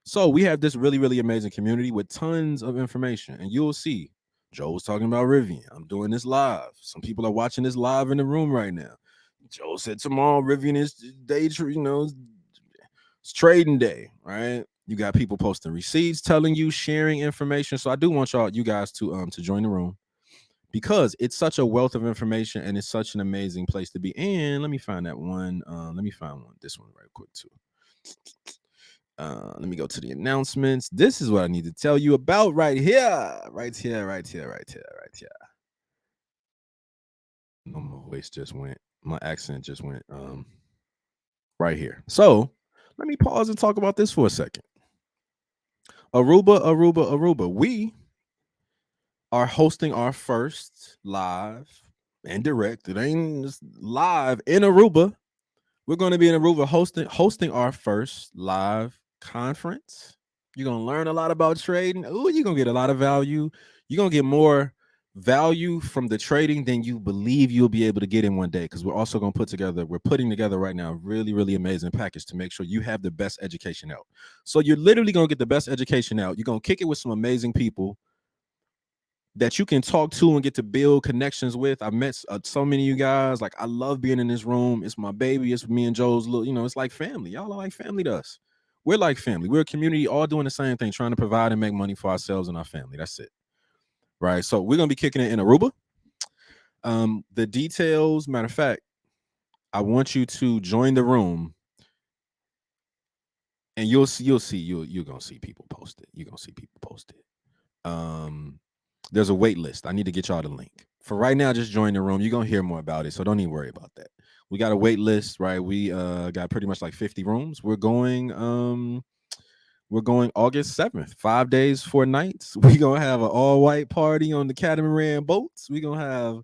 So we have this really, really amazing community with tons of information. And you'll see Joe was talking about Rivian. I'm doing this live. Some people are watching this live in the room right now. Joe said tomorrow Rivian is day, it's trading day, right? You got people posting receipts, telling you, sharing information. So I do want you guys to join the room because it's such a wealth of information and it's such an amazing place to be. And let me find that one. Let me find this one right quick too. Let me go to the announcements. This is what I need to tell you about right here. No, my voice just went. My accent just went right here. So let me pause and talk about this for a second. Aruba. We are hosting our first live and direct. It ain't live in Aruba. We're going to be in Aruba hosting our first live conference. You're going to learn a lot about trading. You're going to get a lot of value. You're going to get more value from the trading than you believe you'll be able to get in one day. Because we're also going to we're putting together right now a really, really amazing package to make sure you have the best education out. So you're literally going to get the best education out. You're going to kick it with some amazing people that you can talk to and get to build connections with. I've met so many of you guys. Like, I love being in this room. It's my baby. It's me and Joe's little, it's like family. Y'all are like family to us. We're like family. We're a community all doing the same thing, trying to provide and make money for ourselves and our family. That's it. Right. So we're going to be kicking it in Aruba. The details, matter of fact, I want you to join the room and you're going to see people post it. You're going to see people post it. There's a wait list. I need to get y'all the link. For right now, just join the room. You're going to hear more about it, so don't even worry about that. We got a wait list, right? We got pretty much like 50 rooms. We're going August 7th, 5 days, 4 nights. We're going to have an all-white party on the catamaran boats. We're going to have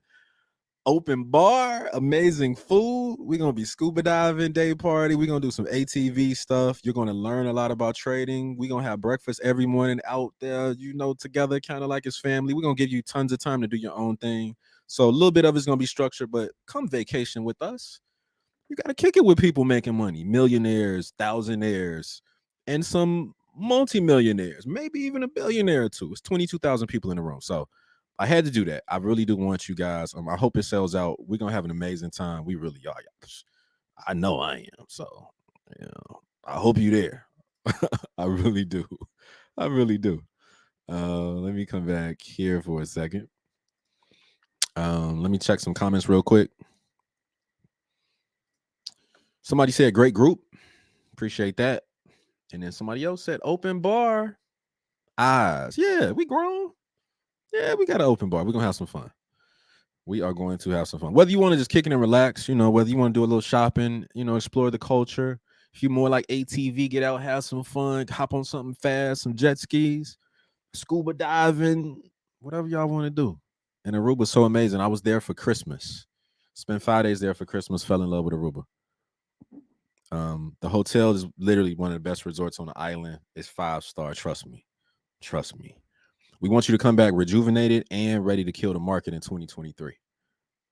open bar, amazing food. We're going to be scuba diving day party. We're going to do some ATV stuff. You're going to learn a lot about trading. We're going to have breakfast every morning out there, together, kind of like it's family. We're going to give you tons of time to do your own thing. So a little bit of it's going to be structured, but come vacation with us. You got to kick it with people making money, millionaires, thousandaires, and some multimillionaires, maybe even a billionaire or two. It's 22,000 people in the room. So I had to do that. I really do want you guys. I hope it sells out. We're going to have an amazing time. We really are. I know I am. So, I hope you're there. I really do. I really do. Let me come back here for a second. Let me check some comments real quick. Somebody said great group. Appreciate that. And then somebody else said open bar. Eyes. Yeah, we grown. Yeah, we got an open bar. We're going to have some fun. We are going to have some fun. Whether you want to just kick it and relax, whether you want to do a little shopping, explore the culture. If you more like ATV, get out, have some fun, hop on something fast, some jet skis, scuba diving, whatever y'all want to do. And Aruba's so amazing. I was there for Christmas. Spent 5 days there for Christmas, fell in love with Aruba. The hotel is literally one of the best resorts on the island. It's 5-star. Trust me. Trust me. We want you to come back rejuvenated and ready to kill the market in 2023,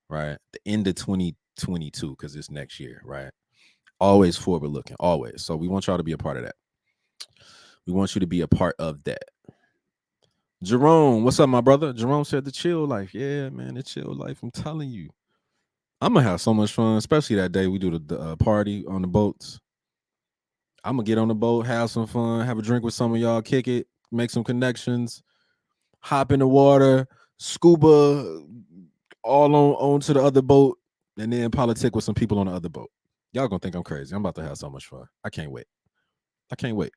right? The end of 2022, because it's next year, right? Always forward looking, always. So we want y'all to be a part of that. We want you to be a part of that. Jerome, what's up, my brother? Jerome said the chill life. Yeah, man, the chill life. I'm telling you. I'm going to have so much fun, especially that day we do the party on the boats. I'm going to get on the boat, have some fun, have a drink with some of y'all, kick it, make some connections, hop in the water, scuba all onto the other boat, and then politic with some people on the other boat. Y'all gonna think I'm crazy. I'm about to have so much fun. I can't wait. I can't wait.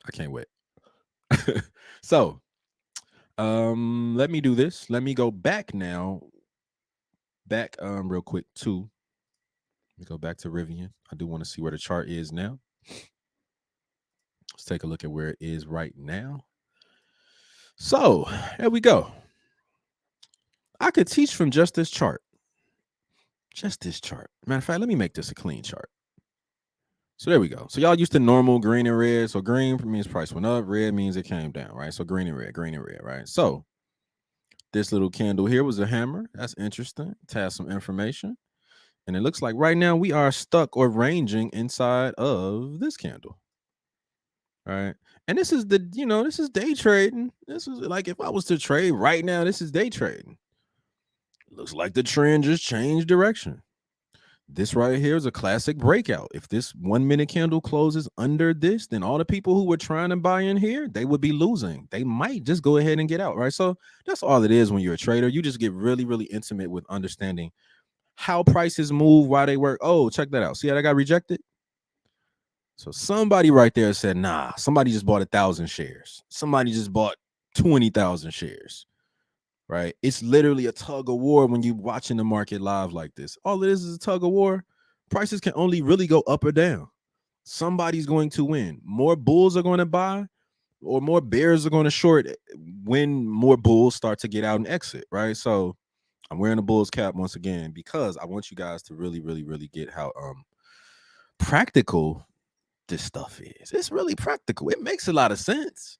I can't wait. So, let me do this. Let me go back now. Back real quick too. Let me go back to Rivian. I do want to see where the chart is now. Let's take a look at where it is right now. So, here we go. I could teach from just this chart. Just this chart. Matter of fact, let me make this a clean chart. So there we go. So y'all used to normal green and red. So green means price went up. Red means it came down, right? So green and red, right? So this little candle here was a hammer. That's interesting. It has some information. And it looks like right now we are stuck or ranging inside of this candle. All right. And this is this is day trading. This is like if I was to trade right now, this is day trading. Looks like the trend just changed direction. This right here is a classic breakout. If this 1 minute candle closes under this, then all the people who were trying to buy in here, they would be losing. They might just go ahead and get out, right? So that's all it is when you're a trader. You just get really, really intimate with understanding how prices move, why they work. Oh, check that out. See how that got rejected? So somebody right there said, nah, somebody just bought 1,000 shares. Somebody just bought 20,000 shares. Right? It's literally a tug of war when you're watching the market live like this. All it is a tug of war. Prices can only really go up or down. Somebody's going to win. More bulls are going to buy or more bears are going to short when more bulls start to get out and exit, right? So I'm wearing a bull's cap once again because I want you guys to really, really, really get how practical this stuff is. It's really practical. It makes a lot of sense.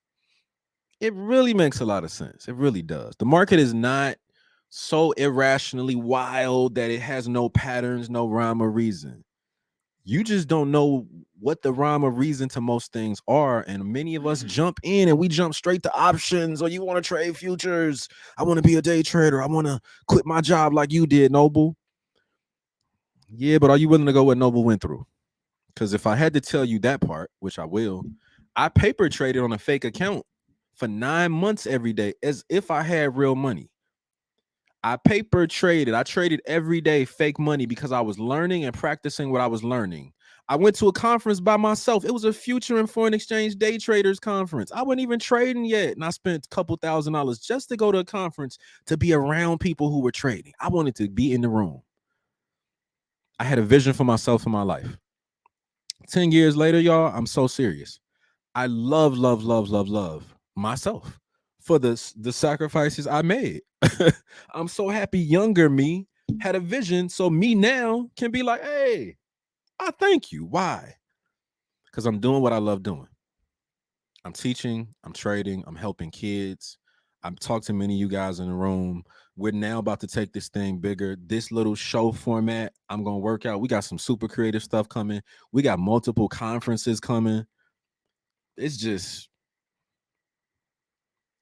It really makes a lot of sense. It really does. The market is not so irrationally wild that it has no patterns, no rhyme or reason. You just don't know what the rhyme or reason to most things are. And many of us jump in and we jump straight to options, or you want to trade futures. I want to be a day trader. I want to quit my job like you did, Noble. Yeah, but are you willing to go what Noble went through? Because if I had to tell you that part, which I will, I paper traded on a fake account for 9 months every day as if I had real money. I paper traded. I traded every day fake money because I was learning and practicing what I was learning. I went to a conference by myself. It was a future and foreign exchange day traders conference. I wasn't even trading yet. And I spent a couple $1,000s just to go to a conference to be around people who were trading. I wanted to be in the room. I had a vision for myself in my life. 10 years later, y'all, I'm so serious. I love myself for the sacrifices I made. I'm so happy younger me had a vision, so me now can be like, hey, I thank you. Why? Because I'm doing what I love doing. I'm teaching, I'm trading, I'm helping kids. I've talked to many of you guys in the room. We're now about to take this thing bigger. This little show format, I'm going to work out. We got some super creative stuff coming. We got multiple conferences coming. It's just,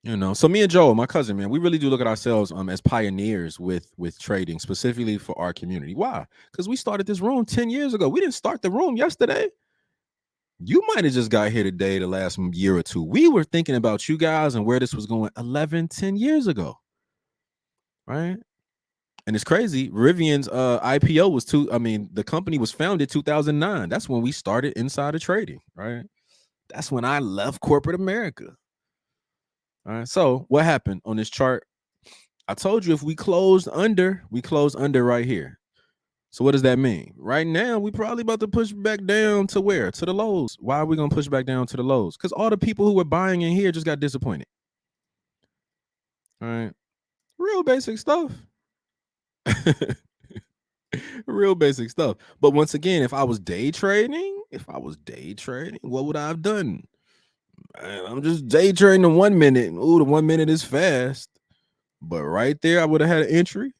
so me and Joe, my cousin, man, we really do look at ourselves as pioneers with trading, specifically for our community. Why? Because we started this room 10 years ago. We didn't start the room yesterday. You might have just got here today, the last year or two. We were thinking about you guys and where this was going 11, 10 years ago, right? And it's crazy. Rivian's IPO was the company was founded 2009. That's when we started insider trading, right? That's when I left corporate America. All right. So what happened on this chart? I told you if we closed under right here. So what does that mean? Right now, we probably about to push back down to where? To the lows. Why are we going to push back down to the lows? Because all the people who were buying in here just got disappointed. All right. Real basic stuff. Real basic stuff. But once again, if I was day trading, what would I have done? Man, I'm just day trading the 1 minute. Ooh, the 1 minute is fast. But right there, I would have had an entry.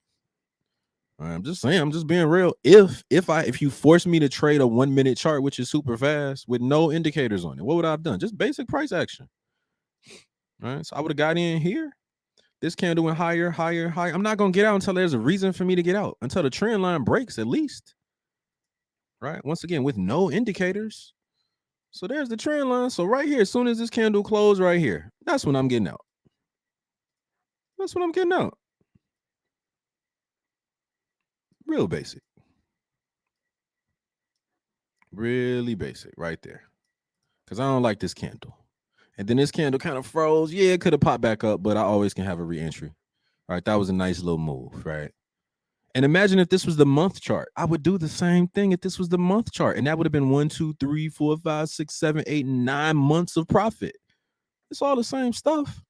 I'm just saying, I'm just being real. If you force me to trade a 1 minute chart, which is super fast with no indicators on it, what would I have done? Just basic price action. All right. So I would have got in here. This candle went higher, higher, higher. I'm not gonna get out until there's a reason for me to get out, until the trend line breaks, at least. Right. Once again, with no indicators. So there's the trend line. So right here, as soon as this candle closed right here, that's when I'm getting out. That's when I'm getting out. Real basic. Really basic right there. Because I don't like this candle. And then this candle kind of froze. Yeah, it could have popped back up, but I always can have a re-entry. All right, that was a nice little move, right? And imagine if this was the month chart. I would do the same thing if this was the month chart. And that would have been 1, 2, 3, 4, 5, 6, 7, 8, 9 months of profit. It's all the same stuff.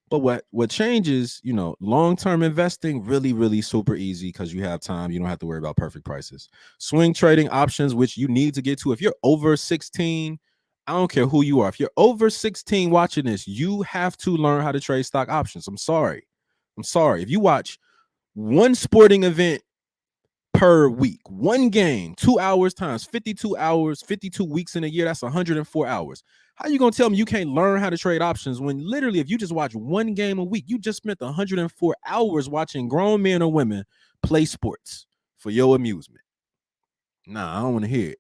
But what changes, long-term investing, really, really super easy because you have time. You don't have to worry about perfect prices. Swing trading options, which you need to get to. If you're over 16, I don't care who you are. If you're over 16 watching this, you have to learn how to trade stock options. I'm sorry. If you watch one sporting event per week, one game, 2 hours times 52 hours, 52 weeks in a year, that's 104 hours. How you gonna tell me you can't learn how to trade options when literally if you just watch one game a week, you just spent 104 hours watching grown men or women play sports for your amusement? Nah, I don't want to hear it.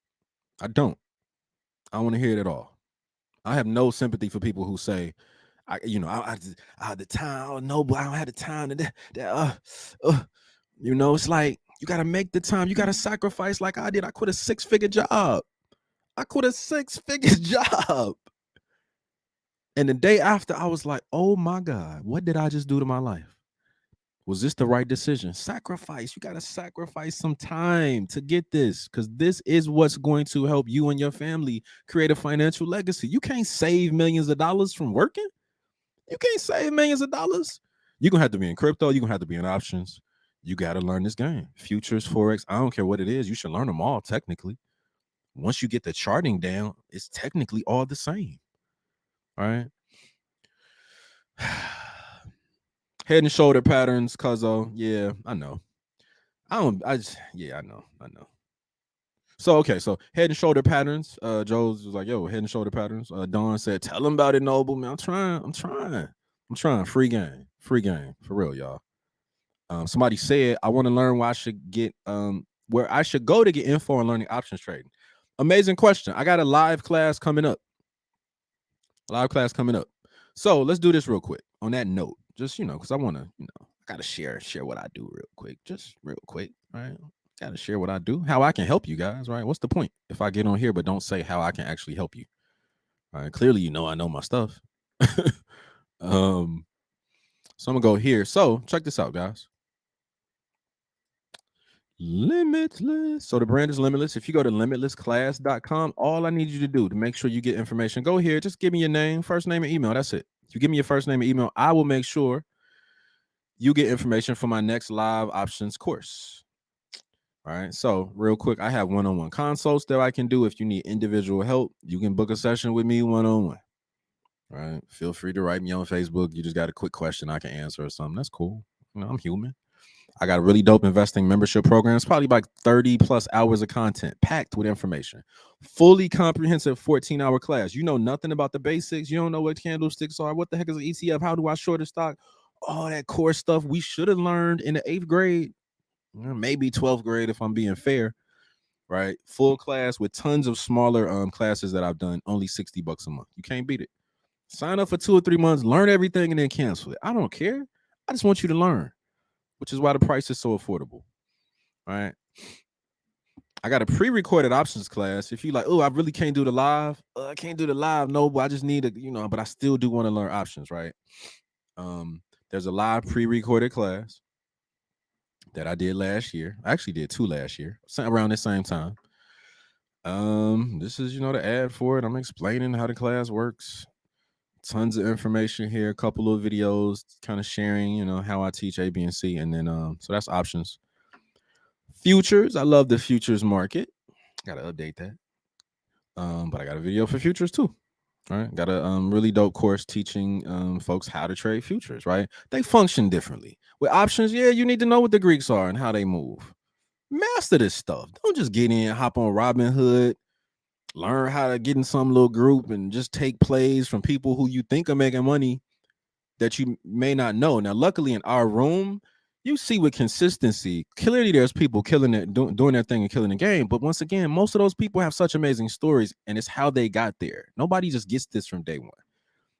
I don't want to hear it at all. I have no sympathy for people who say, I had the time. Oh no, but I don't have the time to it's like you gotta make the time. You gotta sacrifice like I did. I quit a 6-figure job. Job. And the day after, I was like, oh my God, what did I just do to my life? Was this the right decision? Sacrifice. You gotta sacrifice some time to get this, because this is what's going to help you and your family create a financial legacy. You can't save millions of dollars from working. You can't save millions of dollars. You're gonna have to be in crypto, you're gonna have to be in options. You gotta learn this game. Futures, Forex, I don't care what it is, you should learn them all technically. Once you get the charting down, it's technically all the same. All right. Head and shoulder patterns, cuzzo. Yeah, I know. I know. So okay, so head and shoulder patterns. Joe's was like, yo, head and shoulder patterns. Dawn said, tell him about it, Noble. Man, I'm trying. Free game for real, y'all. Somebody said, I want to learn where I should get where I should go to get info on learning options trading. Amazing question. I got a live class coming up. So let's do this real quick. On that note, just because I want to, I gotta share what I do real quick. Just real quick, right? Gotta share what I do, how I can help you guys, right? What's the point if I get on here but don't say how I can actually help you? All right, clearly I know my stuff. So I'm gonna go here. So check this out, guys. Limitless. So the brand is Limitless. If you go to limitlessclass.com, all I need you to do to make sure you get information, go here. Just give me your name, first name, and email. That's it. If you give me your first name and email, I will make sure you get information for my next live options course. All right. So real quick, I have one-on-one consults that I can do. If you need individual help, you can book a session with me one-on-one. All right. Feel free to write me on Facebook. You just got a quick question I can answer or something. That's cool. I'm human. I got a really dope investing membership program. It's probably like 30 plus hours of content packed with information. Fully comprehensive 14-hour class. You know nothing about the basics. You don't know what candlesticks are. What the heck is an ETF? How do I short a stock? All that core stuff we should have learned in the 8th grade, maybe 12th grade if I'm being fair, right? Full class with tons of smaller classes that I've done, only $60 a month. You can't beat it. Sign up for 2 or 3 months, learn everything, and then cancel it. I don't care. I just want you to learn, which is why the price is so affordable. All right. I got a pre-recorded options class. If you like, oh, I really can't do the live. I can't do the live. No, but I just need but I still do want to learn options, right? There's a live pre-recorded class that I did last year. I actually did 2 last year, around the same time. This is, the ad for it. I'm explaining how the class works. Tons of information here, a couple of videos kind of sharing, how I teach A, B, and C. And then, so that's options. Futures. I love the futures market. Got to update that. But I got a video for futures too. All right. Got a really dope course teaching folks how to trade futures, right? They function differently. With options, you need to know what the Greeks are and how they move. Master this stuff. Don't just get in, hop on Robinhood, learn how to get in some little group and just take plays from people who you think are making money that you may not know. Now, luckily in our room, you see with consistency, clearly there's people killing it, doing their thing and killing the game. But once again, most of those people have such amazing stories, and it's how they got there. Nobody just gets this from day one.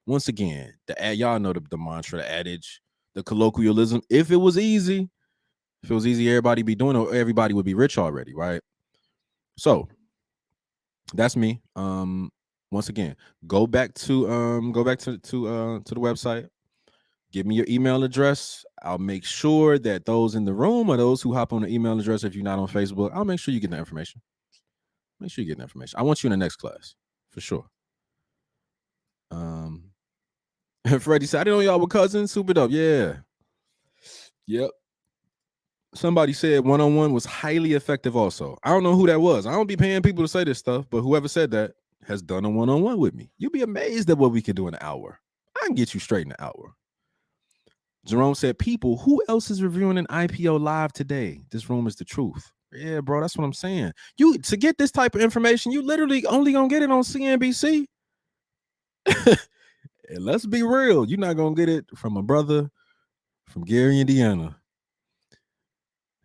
Once again, y'all know the mantra, the adage, the colloquialism. If it was easy, everybody be doing it, or everybody would be rich already, right? So that's me. Once again, go back to the website. Give me your email address. I'll make sure that those in the room or those who hop on the email address, if you're not on Facebook, I'll make sure you get the information. Make sure you get the information. I want you in the next class for sure. Freddie said, I didn't know y'all were cousins. Super dope. Yeah. Yep. Somebody said one-on-one was highly effective also. I don't know who that was. I don't be paying people to say this stuff, but whoever said that has done a one-on-one with me. You'll be amazed at what we can do in an hour. I can get you straight in an hour. Jerome said, people, who else is reviewing an IPO live today? This room is the truth. Yeah, bro, that's what I'm saying. You to get this type of information, you literally only gonna get it on CNBC. And let's be real, you're not gonna get it from a brother from Gary, Indiana,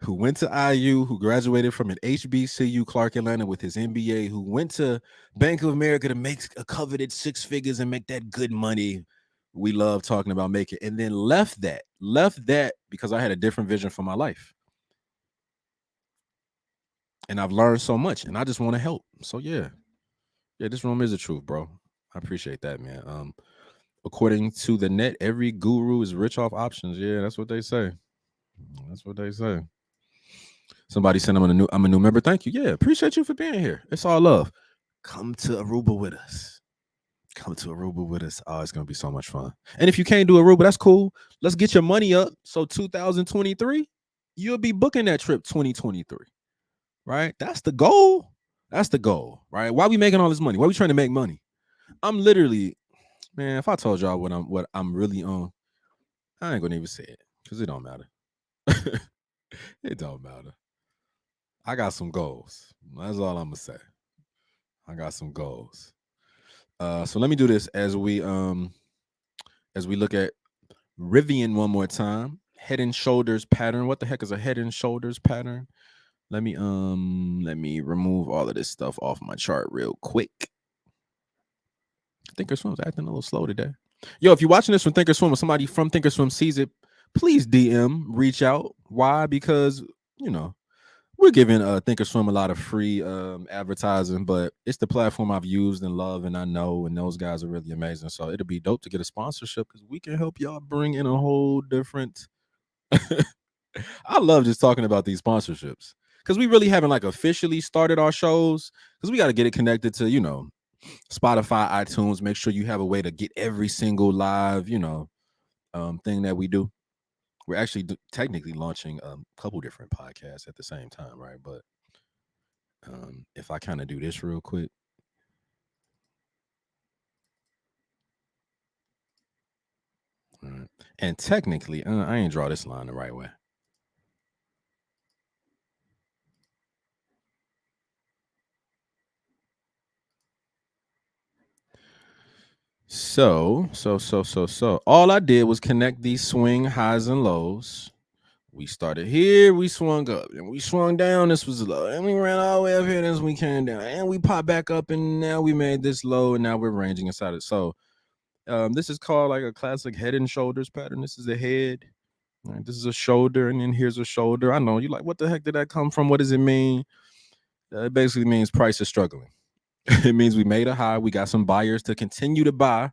who went to IU, who graduated from an HBCU, Clark, Atlanta, with his M.B.A, who went to Bank of America to make a coveted 6 figures and make that good money we love talking about making, and then left that because I had a different vision for my life. And I've learned so much, and I just want to help. So yeah, this room is the truth, bro. I appreciate that, man. According to the net, every guru is rich off options. Yeah, that's what they say. Somebody said I'm a new member. Thank you. Yeah, appreciate you for being here. It's all love. Come to Aruba with us. Oh, it's gonna be so much fun. And if you can't do Aruba, that's cool. Let's get your money up. So 2023, you'll be booking that trip 2023. Right? That's the goal. Right? Why are we making all this money? Why are we trying to make money? I'm literally, Man, if I told y'all what I'm really on, I ain't gonna even say it because it don't matter. It don't matter. I got some goals. That's all I'm gonna say. I got some goals. So let me do this as we look at Rivian one more time. Head and shoulders pattern. What the heck is a head and shoulders pattern? Let me remove all of this stuff off my chart real quick. Thinkorswim's acting a little slow today. Yo, if you're watching this from Thinkorswim or somebody from Thinkorswim sees it, please DM, reach out. Why? Because we're giving Thinkorswim a lot of free advertising, but it's the platform I've used and love, and I know, and those guys are really amazing. So it'll be dope to get a sponsorship because we can help y'all bring in a whole different. I love just talking about these sponsorships because we really haven't like officially started our shows because we got to get it connected to Spotify, iTunes. Make sure you have a way to get every single live thing that we do. We're actually technically launching a couple different podcasts at the same time, right? But if I kind of do this real quick. All right. And technically, I ain't draw this line the right way. So, all I did was connect these swing highs and lows. We started here, we swung up, and we swung down. This was low, and we ran all the way up here, and we came down, and we popped back up, and now we made this low, and now we're ranging inside it. So, this is called like a classic head and shoulders pattern. This is a head, right? This is a shoulder, and then here's a shoulder. I know you like, what the heck did that come from? What does it mean? It basically means price is struggling. It means we made a high. We got some buyers to continue to buy.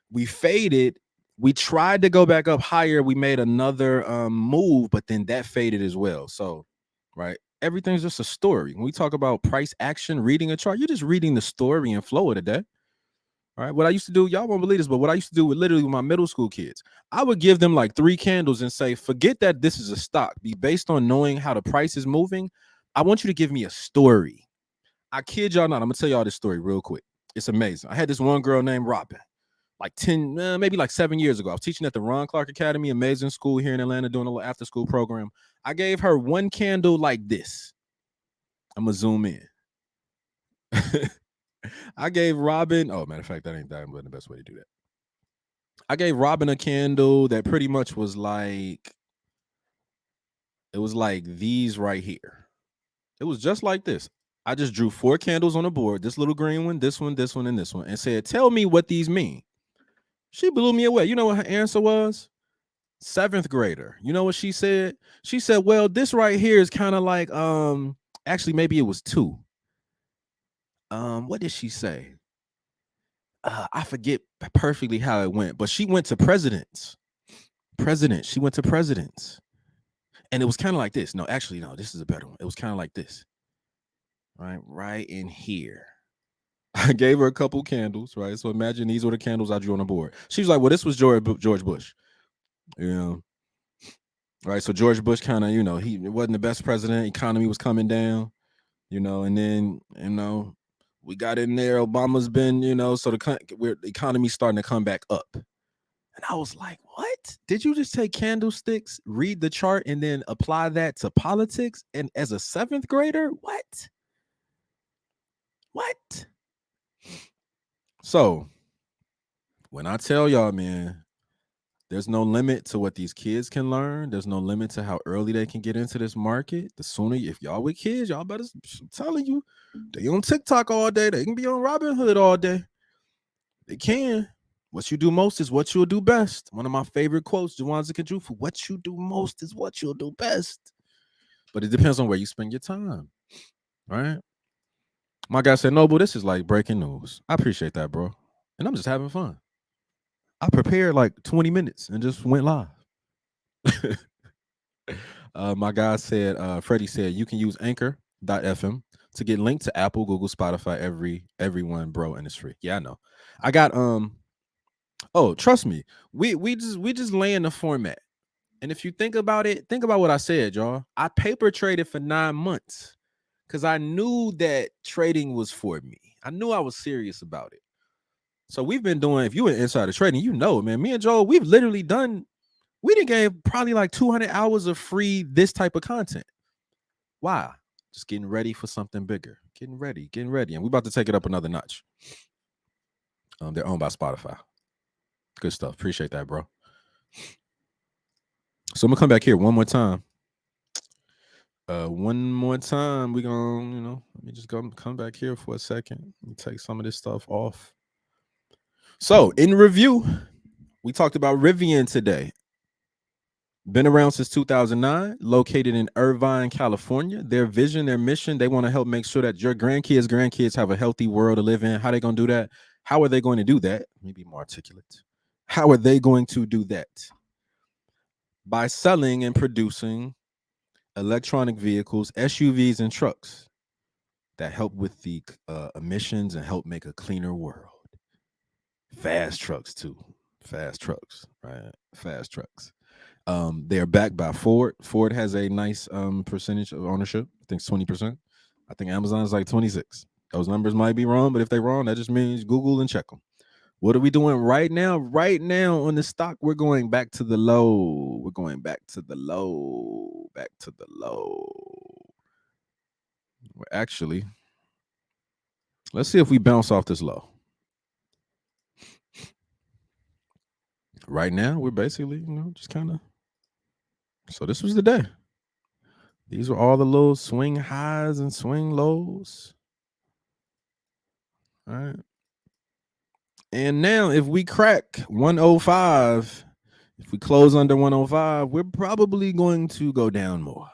We faded. We tried to go back up higher. We made another move, but then that faded as well. So, right, everything's just a story. When we talk about price action, reading a chart, you're just reading the story and flow of the day. All right. What I used to do, y'all won't believe this, but what I used to do with my middle school kids, I would give them like 3 candles and say, forget that this is a stock. Be based on knowing how the price is moving. I want you to give me a story. I kid y'all not. I'm gonna tell y'all this story real quick. It's amazing. I had this one girl named Robin, like 10, maybe like 7 years ago. I was teaching at the Ron Clark Academy, amazing school here in Atlanta, doing a little after school program. I gave her one candle like this. I'm gonna zoom in. I gave Robin, oh, matter of fact, that ain't the best way to do that. I gave Robin a candle that pretty much was like, it was like these right here. It was just like this. I just drew 4 candles on the board, this little green one, this one, this one, and this one, and said, tell me what these mean. She blew me away. You know what her answer was? 7th grader. You know what she said? She said, well, this right here is kind of like, actually, maybe it was 2. What did she say? I forget perfectly how it went, but she went to presidents. She went to presidents. And it was kind of like this. No, actually, no, this is a better one. It was kind of like this. Right in here. I gave her a couple candles, right? So imagine these were the candles I drew on the board. She was like, well, this was George Bush. Right. So George Bush kind of, he wasn't the best president. Economy was coming down, and then, we got in there. Obama's been, so the economy's starting to come back up. And I was like, what? Did you just take candlesticks, read the chart, and then apply that to politics? And as a 7th grader, what? What? So when I tell y'all, man, there's no limit to what these kids can learn. There's no limit to how early they can get into this market. The sooner, if y'all with kids, y'all better, I'm telling you, they on TikTok all day. They can be on Robinhood all day. They can. What you do most is what you'll do best. One of my favorite quotes, Juwanza Kajufu, what you do most is what you'll do best. But it depends on where you spend your time, right? My guy said, Noble, this is like breaking news. I appreciate that, bro. And I'm just having fun. I prepared like 20 minutes and just went live. My guy said, Freddie said, you can use anchor.fm to get linked to Apple, Google, Spotify, everyone, bro, and it's free. Yeah, I know. I got oh, trust me, we just laying the format. And if you think about it, think about what I said, y'all. I paper traded for 9 months because I knew that trading was for me. I knew I was serious about it. So we've been doing, if you were insider trading, you know, man, me and Joel, we've literally done, we done gave probably like 200 hours of free this type of content. Why? Just getting ready for something bigger. Getting ready. And we're about to take it up another notch. They're owned by Spotify. Good stuff. Appreciate that, bro. So I'm gonna come back here one more time. One more time. We're gonna, let me just come back here for a second and take some of this stuff off. So in review, we talked about Rivian today. Been around since 2009, located in Irvine, California. Their vision, their mission, they want to help make sure that your grandkids have a healthy world to live in. How are they going to do that? How are they going to do that? Let me be more articulate. How are they going to do that? By selling and producing electronic vehicles, SUVs, and trucks that help with the emissions and help make a cleaner world. Fast trucks, too. Fast trucks, right? Fast trucks. They're backed by Ford. Ford has a nice percentage of ownership. I think it's 20%. I think Amazon is like 26. Those numbers might be wrong, but if they're wrong, that just means Google and check them. What are we doing right now? Right now on the stock, we're going back to the low. We're going back to the low. Back to the low. We're actually, let's see if we bounce off this low. Right now, we're basically, just kind of. So this was the day. These were all the little swing highs and swing lows. All right. And now if we crack 105, if we close under 105, we're probably going to go down more.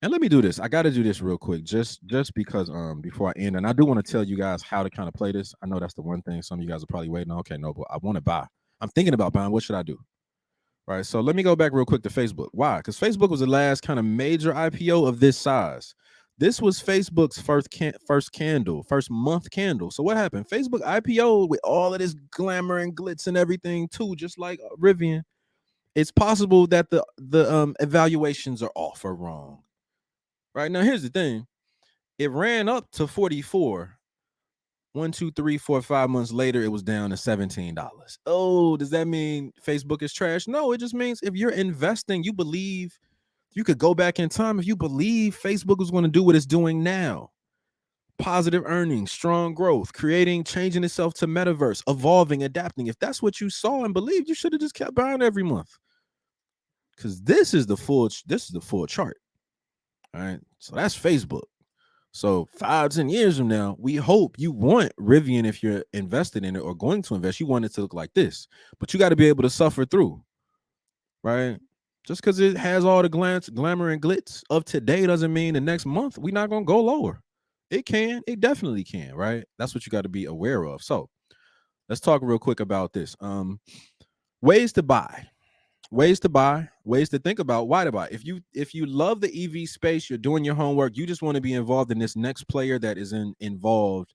And let me do this. I got to do this real quick, just because before I end. And I do want to tell you guys how to kind of play this. I know that's the one thing some of you guys are probably waiting on. Okay, no, but I want to buy. I'm thinking about buying. What should I do? All right, so let me go back real quick to Facebook. Why? Because Facebook was the last kind of major IPO of this size. This was Facebook's first month candle. So what happened? Facebook IPO with all of this glamour and glitz and everything too, just like Rivian. It's possible that the evaluations are off or wrong. Right now, here's the thing: it ran up to 44. 1, 2, 3, 4, 5 months later, it was down to $17. Oh, does that mean Facebook is trash? No, it just means if you're investing, you believe you could go back in time. If you believe Facebook is going to do what it's doing now, positive earnings, strong growth, changing itself to metaverse, evolving, adapting. If that's what you saw and believed, you should have just kept buying every month. Because this is the full chart. All right. So that's Facebook. So 5-10 years from now, we hope you want Rivian, if you're invested in it or going to invest, you want it to look like this. But you got to be able to suffer through, right? Just because it has all the glamour and glitz of today doesn't mean the next month we're not going to go lower. It definitely can, right? That's what you got to be aware of. So let's talk real quick about this. Ways to buy. Ways to think about why to buy. If you love the EV space, you're doing your homework, you just want to be involved in this next player that is involved,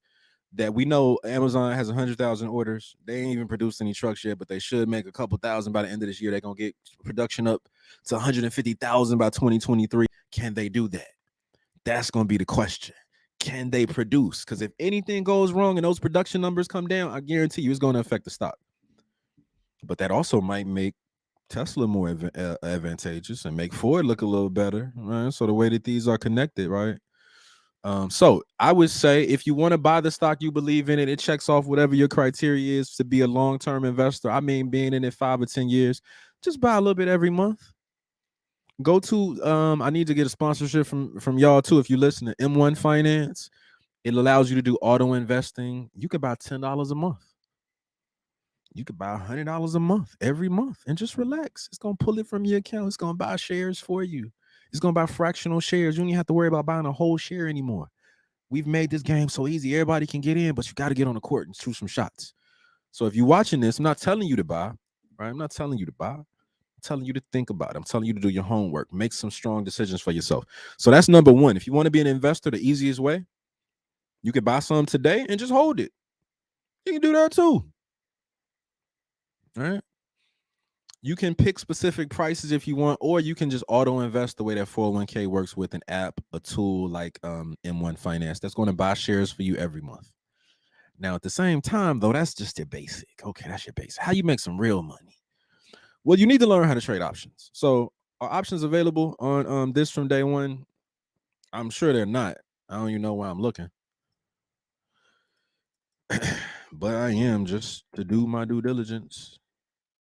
that we know Amazon has 100,000 orders. They ain't even produced any trucks yet, but they should make a couple thousand by the end of this year. They're going to get production up to 150,000 by 2023. Can they do that? That's going to be the question. Can they produce? Because if anything goes wrong and those production numbers come down, I guarantee you it's going to affect the stock. But that also might make Tesla more advantageous and make Ford look a little better, right? So the way that these are connected, right? So I would say if you want to buy the stock, you believe in it, it checks off whatever your criteria is to be a long-term investor. I mean, being in it 5 or 10 years, just buy a little bit every month. Go to I need to get a sponsorship from y'all too. If you listen to M1 Finance, it allows you to do auto investing. You could buy $10 a month. You could buy $100 a month every month and just relax. It's going to pull it from your account. It's going to buy shares for you. It's going to buy fractional shares. You don't even have to worry about buying a whole share anymore. We've made this game so easy. Everybody can get in, but you got to get on the court and shoot some shots. So if you're watching this, I'm not telling you to buy, right? I'm not telling you to buy. I'm telling you to think about it. I'm telling you to do your homework. Make some strong decisions for yourself. So that's number one. If you want to be an investor, the easiest way, you can buy some today and just hold it. You can do that too. All right. You can pick specific prices if you want, or you can just auto invest the way that 401k works with an app, a tool like M1 Finance that's going to buy shares for you every month. Now, at the same time, though, that's just your basic. Okay, that's your basic. How you make some real money? Well, you need to learn how to trade options. So, are options available on this from day one? I'm sure they're not. I don't even know why I'm looking. But I am just to do my due diligence.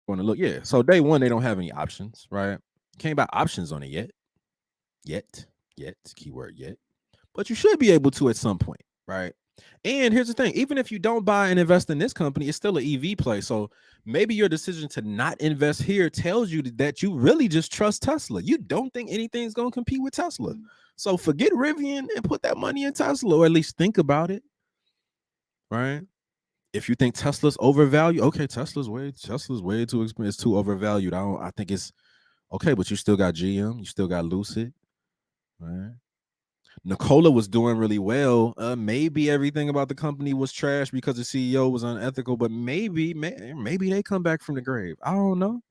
Going to look, yeah. So day one, they don't have any options, right? Can't buy options on it yet. Keyword yet. But you should be able to at some point, right? And here's the thing: even if you don't buy and invest in this company, it's still an EV play. So maybe your decision to not invest here tells you that you really just trust Tesla. You don't think anything's going to compete with Tesla. So forget Rivian and put that money in Tesla, or at least think about it, right? If you think Tesla's overvalued, okay, Tesla's way too expensive. It's too overvalued. I think it's okay, but you still got GM, you still got Lucid, right? Nikola was doing really well. Maybe everything about the company was trash because the CEO was unethical, but maybe they come back from the grave. I don't know.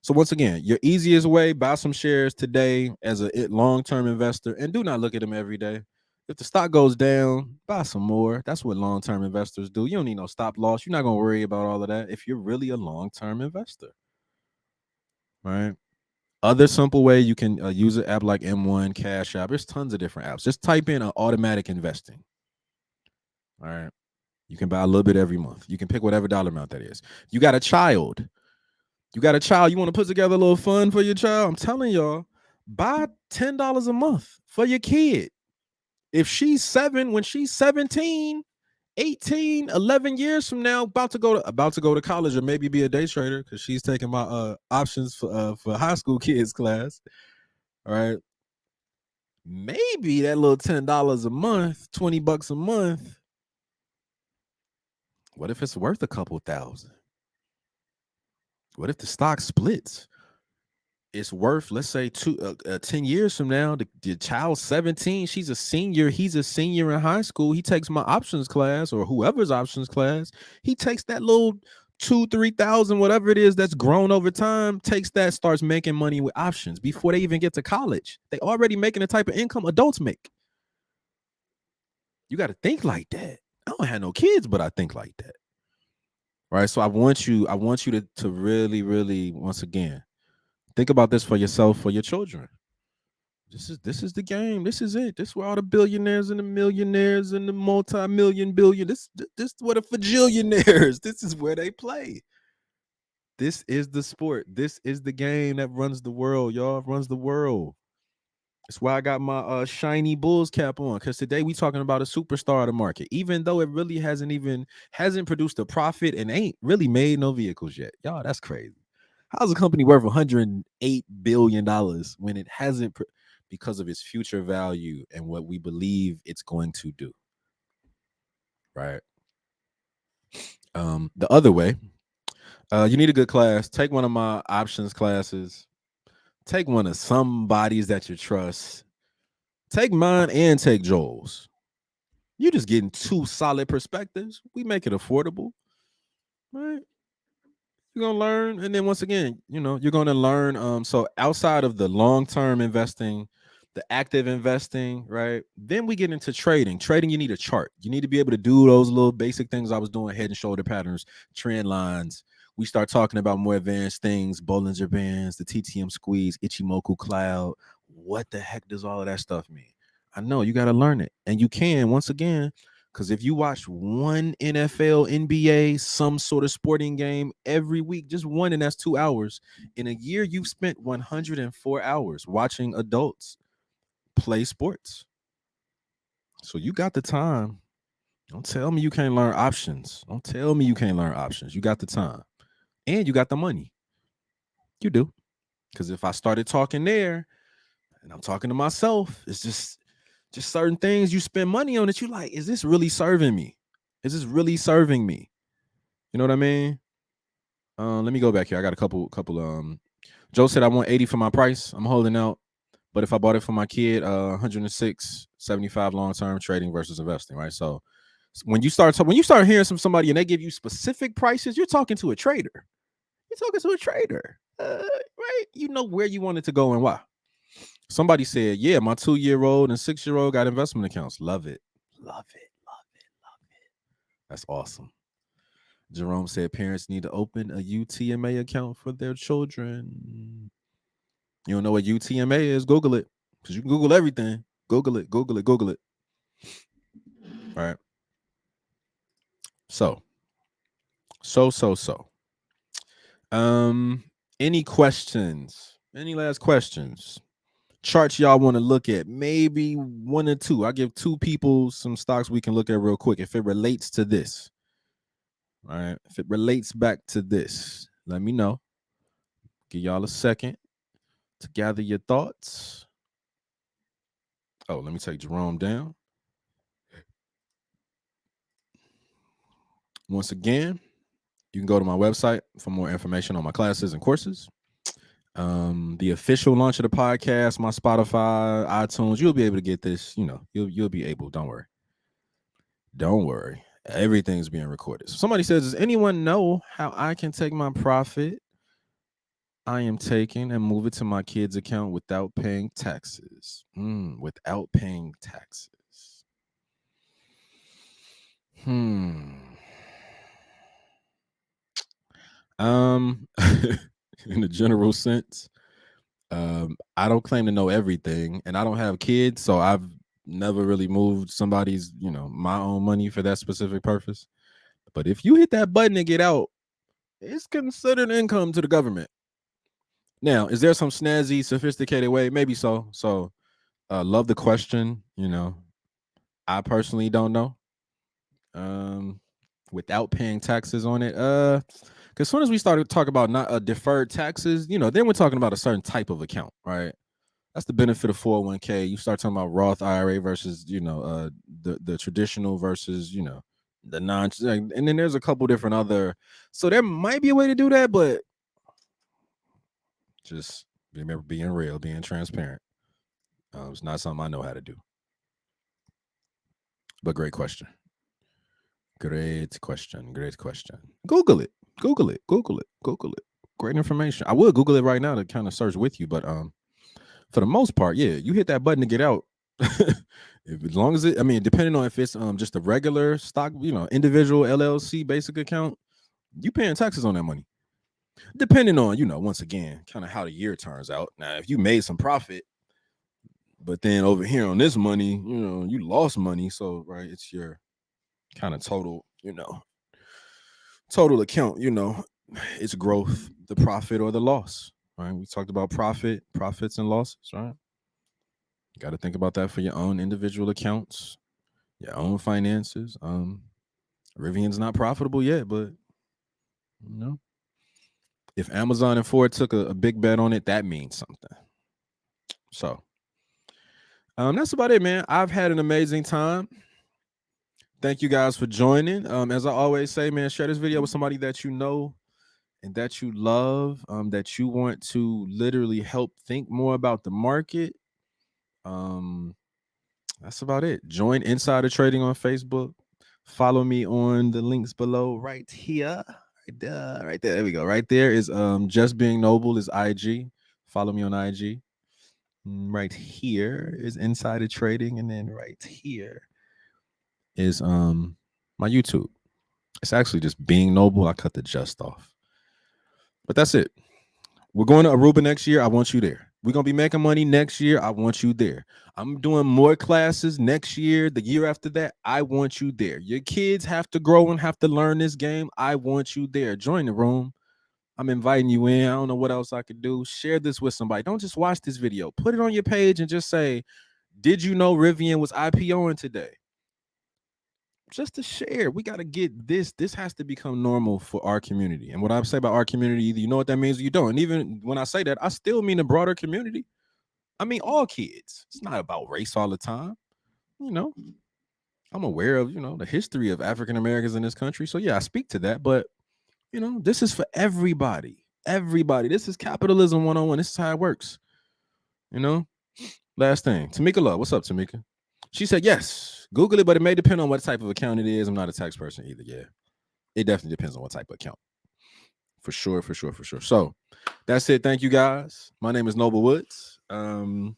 So once again, your easiest way: buy some shares today as a long-term investor, and do not look at them every day. If the stock goes down, buy some more. That's what long-term investors do. You don't need no stop loss. You're not gonna worry about all of that if you're really a long-term investor, right? Other simple way you can use an app like M1, Cash App. There's tons of different apps. Just type in automatic investing. All right. You can buy a little bit every month. You can pick whatever dollar amount that is. You got a child. You want to put together a little fund for your child. I'm telling y'all, buy $10 a month for your kid. If she's 7, when she's 17, 18, 11 years from now, about to go to college or maybe be a day trader, because she's taking my options for high school kids class. All right. Maybe that little $10 a month, $20 a month. What if it's worth a couple thousand? What if the stock splits? It's worth, let's say, 10 years from now, the child's 17, she's a senior, he's a senior in high school. He takes my options class, or whoever's options class. He takes that little 2,000-3,000, whatever it is that's grown over time, takes that, starts making money with options before they even get to college. They already making the type of income adults make. You got to think like that. I don't have no kids, but I think like that. Right. So I want you to really, really, once again, think about this for yourself, for your children. This is the game. This is it. This is where all the billionaires and the millionaires and the multi-million billion. This is where the fajillionaires. This is where they play. This is the sport. This is the game that runs the world, y'all. Runs the world. That's why I got my shiny Bulls cap on, because today we talking about a superstar of the market, even though it really hasn't produced a profit and ain't really made no vehicles yet. Y'all, that's crazy. How's a company worth $108 billion when it hasn't, because of its future value and what we believe it's going to do? Right. The other way, you need a good class. Take one of my options classes. Take one of somebody's that you trust. Take mine and take Joel's. You're just getting two solid perspectives. We make it affordable, right? You're gonna learn, and then once again, you're gonna learn. So outside of the long-term investing, the active investing, right? Then we get into trading. Trading, you need a chart. You need to be able to do those little basic things I was doing: head and shoulder patterns, trend lines. We start talking about more advanced things: Bollinger Bands, the TTM squeeze, Ichimoku cloud. What the heck does all of that stuff mean? I know you got to learn it, and you can, once again, because if you watch one NFL, NBA, some sort of sporting game every week, just one, and that's 2 hours. In a year, you've spent 104 hours watching adults play sports. So you got the time. Don't tell me you can't learn options. Don't tell me you can't learn options. You got the time, and you got the money. You do. Because if I started talking there, and I'm talking to myself, it's just certain things you spend money on that you like, is this really serving me? Is this really serving me? You know what I mean? Let me go back here. I got a couple. Joe said I want 80 for my price. I'm holding out. But if I bought it for my kid, 106.75 long-term trading versus investing, right? So when you start hearing from somebody and they give you specific prices, you're talking to a trader. Right? You know where you want it to go and why. Somebody said, yeah, my 2-year-old and 6-year-old got investment accounts. Love it. Love it. Love it. Love it. That's awesome. Jerome said parents need to open a UTMA account for their children. You don't know what UTMA is? Google it. Because you can Google everything. Google it, Google it, Google it. All right. So. Any questions? Any last questions? Charts y'all want to look at? Maybe one or two. I give two people some stocks we can look at real quick if it relates to this. All right. If it relates back to this, let me know. Give y'all a second to gather your thoughts. Oh, let me take Jerome down. Once again, you can go to my website for more information on my classes and courses. The official launch of the podcast, my Spotify, iTunes, you'll be able to get this. You know, you'll be able. Don't worry. Everything's being recorded. So somebody says, does anyone know how I can take my profit I am taking and move it to my kids' account without paying taxes? Without paying taxes. In a general sense, I don't claim to know everything, and I don't have kids, so I've never really moved somebody's, my own money for that specific purpose. But if you hit that button and get out, it's considered income to the government. Now, is there some snazzy, sophisticated way? Maybe so. So, love the question. I personally don't know. Without paying taxes on it, because as soon as we started to talk about not deferred taxes, then we're talking about a certain type of account, right? That's the benefit of 401k. You start talking about Roth IRA versus, the traditional versus, the non. And then there's a couple different other. So there might be a way to do that, but just remember being real, being transparent. It's not something I know how to do. But great question. Great question. Google it. Great information. I would Google it right now to kind of search with you, but for the most part, yeah, you hit that button to get out. As long as depending on if it's just a regular stock, individual LLC basic account, you paying taxes on that money. Depending on, once again, kind of how the year turns out. Now, if you made some profit, but then over here on this money, you lost money. So, right, it's your kind of total, total account, it's growth, the profit or the loss, right? We talked about profits and losses, right? You got to think about that for your own individual accounts, your own finances. Rivian's not profitable yet, but if Amazon and Ford took a big bet on it, that means something. So, that's about it, man. I've had an amazing time. Thank you guys for joining. As I always say, man, share this video with somebody that you know and that you love, that you want to literally help think more about the market. That's about it. Join Insider Trading on Facebook. Follow me on the links below right here. Right there. There we go. Right there is Just Being Noble is IG. Follow me on IG. Right here is Insider Trading, and then right here is my YouTube. It's actually just Being Noble. I cut the just off. But that's it. We're going to Aruba next year. I want you there. We're going to be making money next year. I want you there. I'm doing more classes next year. The year after that, I want you there. Your kids have to grow and have to learn this game. I want you there. Join the room. I'm inviting you in. I don't know what else I could do. Share this with somebody. Don't just watch this video. Put it on your page and just say, did you know Rivian was IPOing today? Just to share. We got to get this. This has to become normal for our community. And what I say about our community, either you know what that means or you don't. And even when I say that, I still mean the broader community. I mean all kids. It's not about race all the time. I'm aware of, the history of African Americans in this country. So yeah, I speak to that. But, this is for everybody. Everybody. This is capitalism 101. This is how it works. Last thing. Tamika Love. What's up, Tamika? She said, yes, Google it, but it may depend on what type of account it is. I'm not a tax person either. Yeah, it definitely depends on what type of account. For sure. So that's it. Thank you, guys. My name is Noble Woods. I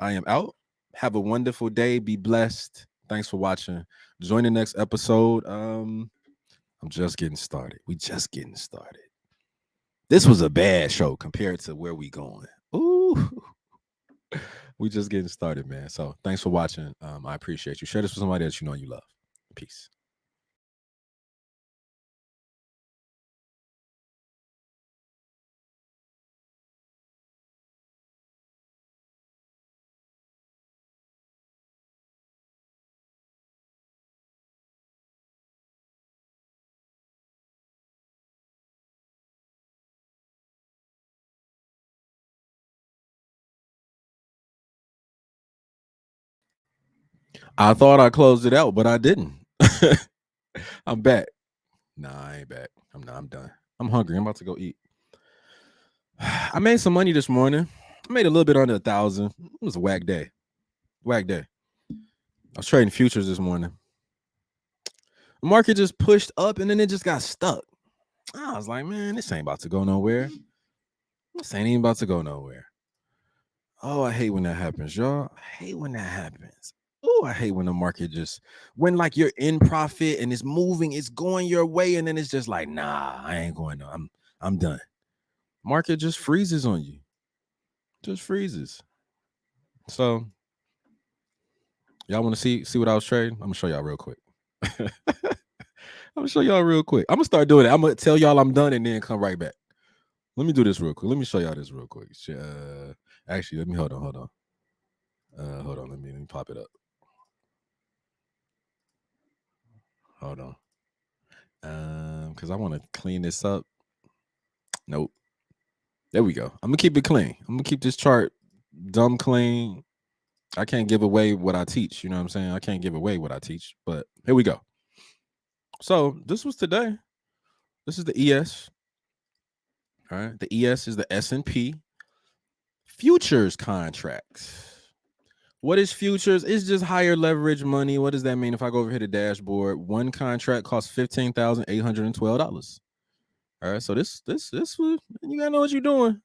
am out. Have a wonderful day. Be blessed. Thanks for watching. Join the next episode. I'm just getting started. We just getting started. This was a bad show compared to where we going. Ooh. We just getting started, man. So thanks for watching. I appreciate you. Share this with somebody that you know you love. Peace. I thought I closed it out, but I didn't. I'm back. Nah, I ain't back. I'm done. I'm hungry. I'm about to go eat. I made some money this morning. I made a little bit under 1,000. It was a whack day. Whack day. I was trading futures this morning. The market just pushed up and then it just got stuck. I was like, man, this ain't about to go nowhere. This ain't even about to go nowhere. Oh, I hate when that happens, y'all. I hate when that happens. Oh, I hate when the market when like you're in profit and it's moving, it's going your way, and then it's just like, nah, I ain't going. I'm done. Market just freezes on you. Just freezes. So y'all want to see what I was trading? I'm gonna show y'all real quick. I'm gonna show y'all real quick. I'm gonna start doing it. I'm gonna tell y'all I'm done and then come right back. Let me do this real quick. Let me show y'all this real quick. Actually, let me hold on. Hold on. Let me pop it up. Hold on. Because I want to clean this up. Nope. There we go. I'm gonna keep it clean. I'm gonna keep this chart dumb clean. I can't give away what I teach. You know what I'm saying? I can't give away what I teach. But here we go. So this was today. This is the ES. All right. The ES is the S&P futures contracts. What is futures? It's just higher leverage money. What does that mean? If I go over here to dashboard, one contract costs $15,812. All right, so this you gotta know what you're doing,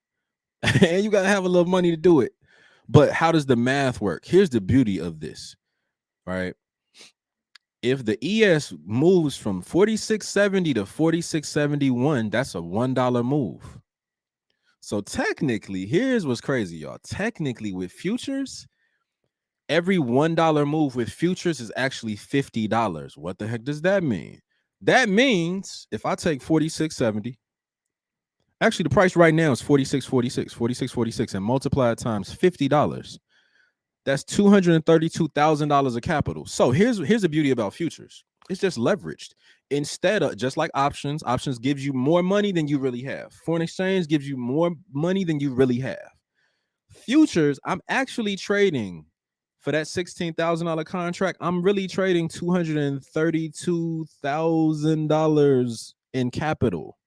and you gotta have a little money to do it. But how does the math work? Here's the beauty of this, right? If the ES moves from 46.70 to 46.71, that's a $1 move. So technically, here's what's crazy, y'all. Technically, with futures, every $1 move with futures is actually $50. What the heck does that mean? That means if I take 46.70, actually the price right now is 46.46, and multiply it times $50. That's $232,000 of capital. So here's the beauty about futures. It's just leveraged. Instead of just like options gives you more money than you really have. Foreign exchange gives you more money than you really have. Futures, I'm actually trading for that $16,000 contract. I'm really trading $232,000 in capital.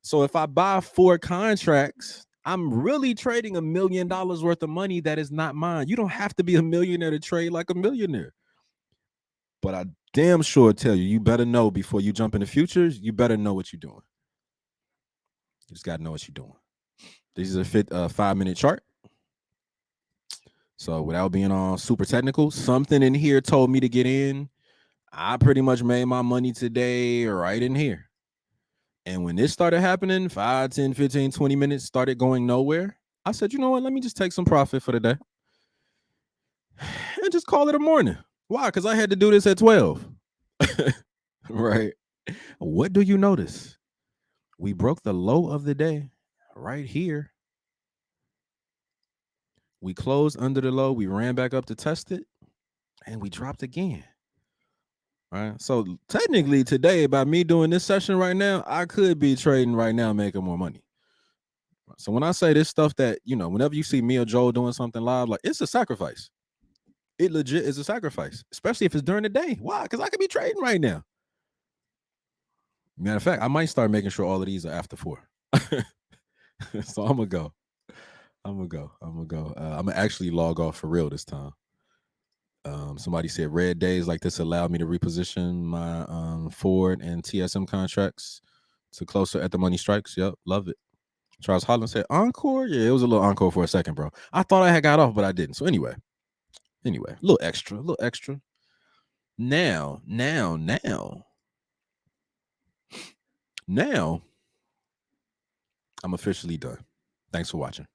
So if I buy 4 contracts, I'm really trading $1 million worth of money that is not mine. You don't have to be a millionaire to trade like a millionaire. But I damn sure tell you, you better know before you jump into futures, you better know what you're doing. You just got to know what you're doing. This is a 5-minute chart. So without being on super technical, something in here told me to get in. I pretty much made my money today right in here. And when this started happening, 5, 10, 15, 20 minutes started going nowhere, I said, you know what? Let me just take some profit for the day and just call it a morning. Why? Because I had to do this at 12. Right. What do you notice? We broke the low of the day right here. We closed under the low. We ran back up to test it, and we dropped again. Right. So technically today, by me doing this session right now, I could be trading right now, making more money. So when I say this stuff that, whenever you see me or Joel doing something live, like it's a sacrifice. It legit is a sacrifice, especially if it's during the day. Why? Because I could be trading right now. Matter of fact, I might start making sure all of these are after 4. So I'm gonna go. I'm gonna actually log off for real this time. Somebody said red days like this allowed me to reposition my Ford and TSM contracts to closer at the money strikes. Yep, love it. Charles Holland said encore. Yeah, it was a little encore for a second, bro. I thought I had got off, but I didn't. So anyway, a little extra. Now, I'm officially done. Thanks for watching.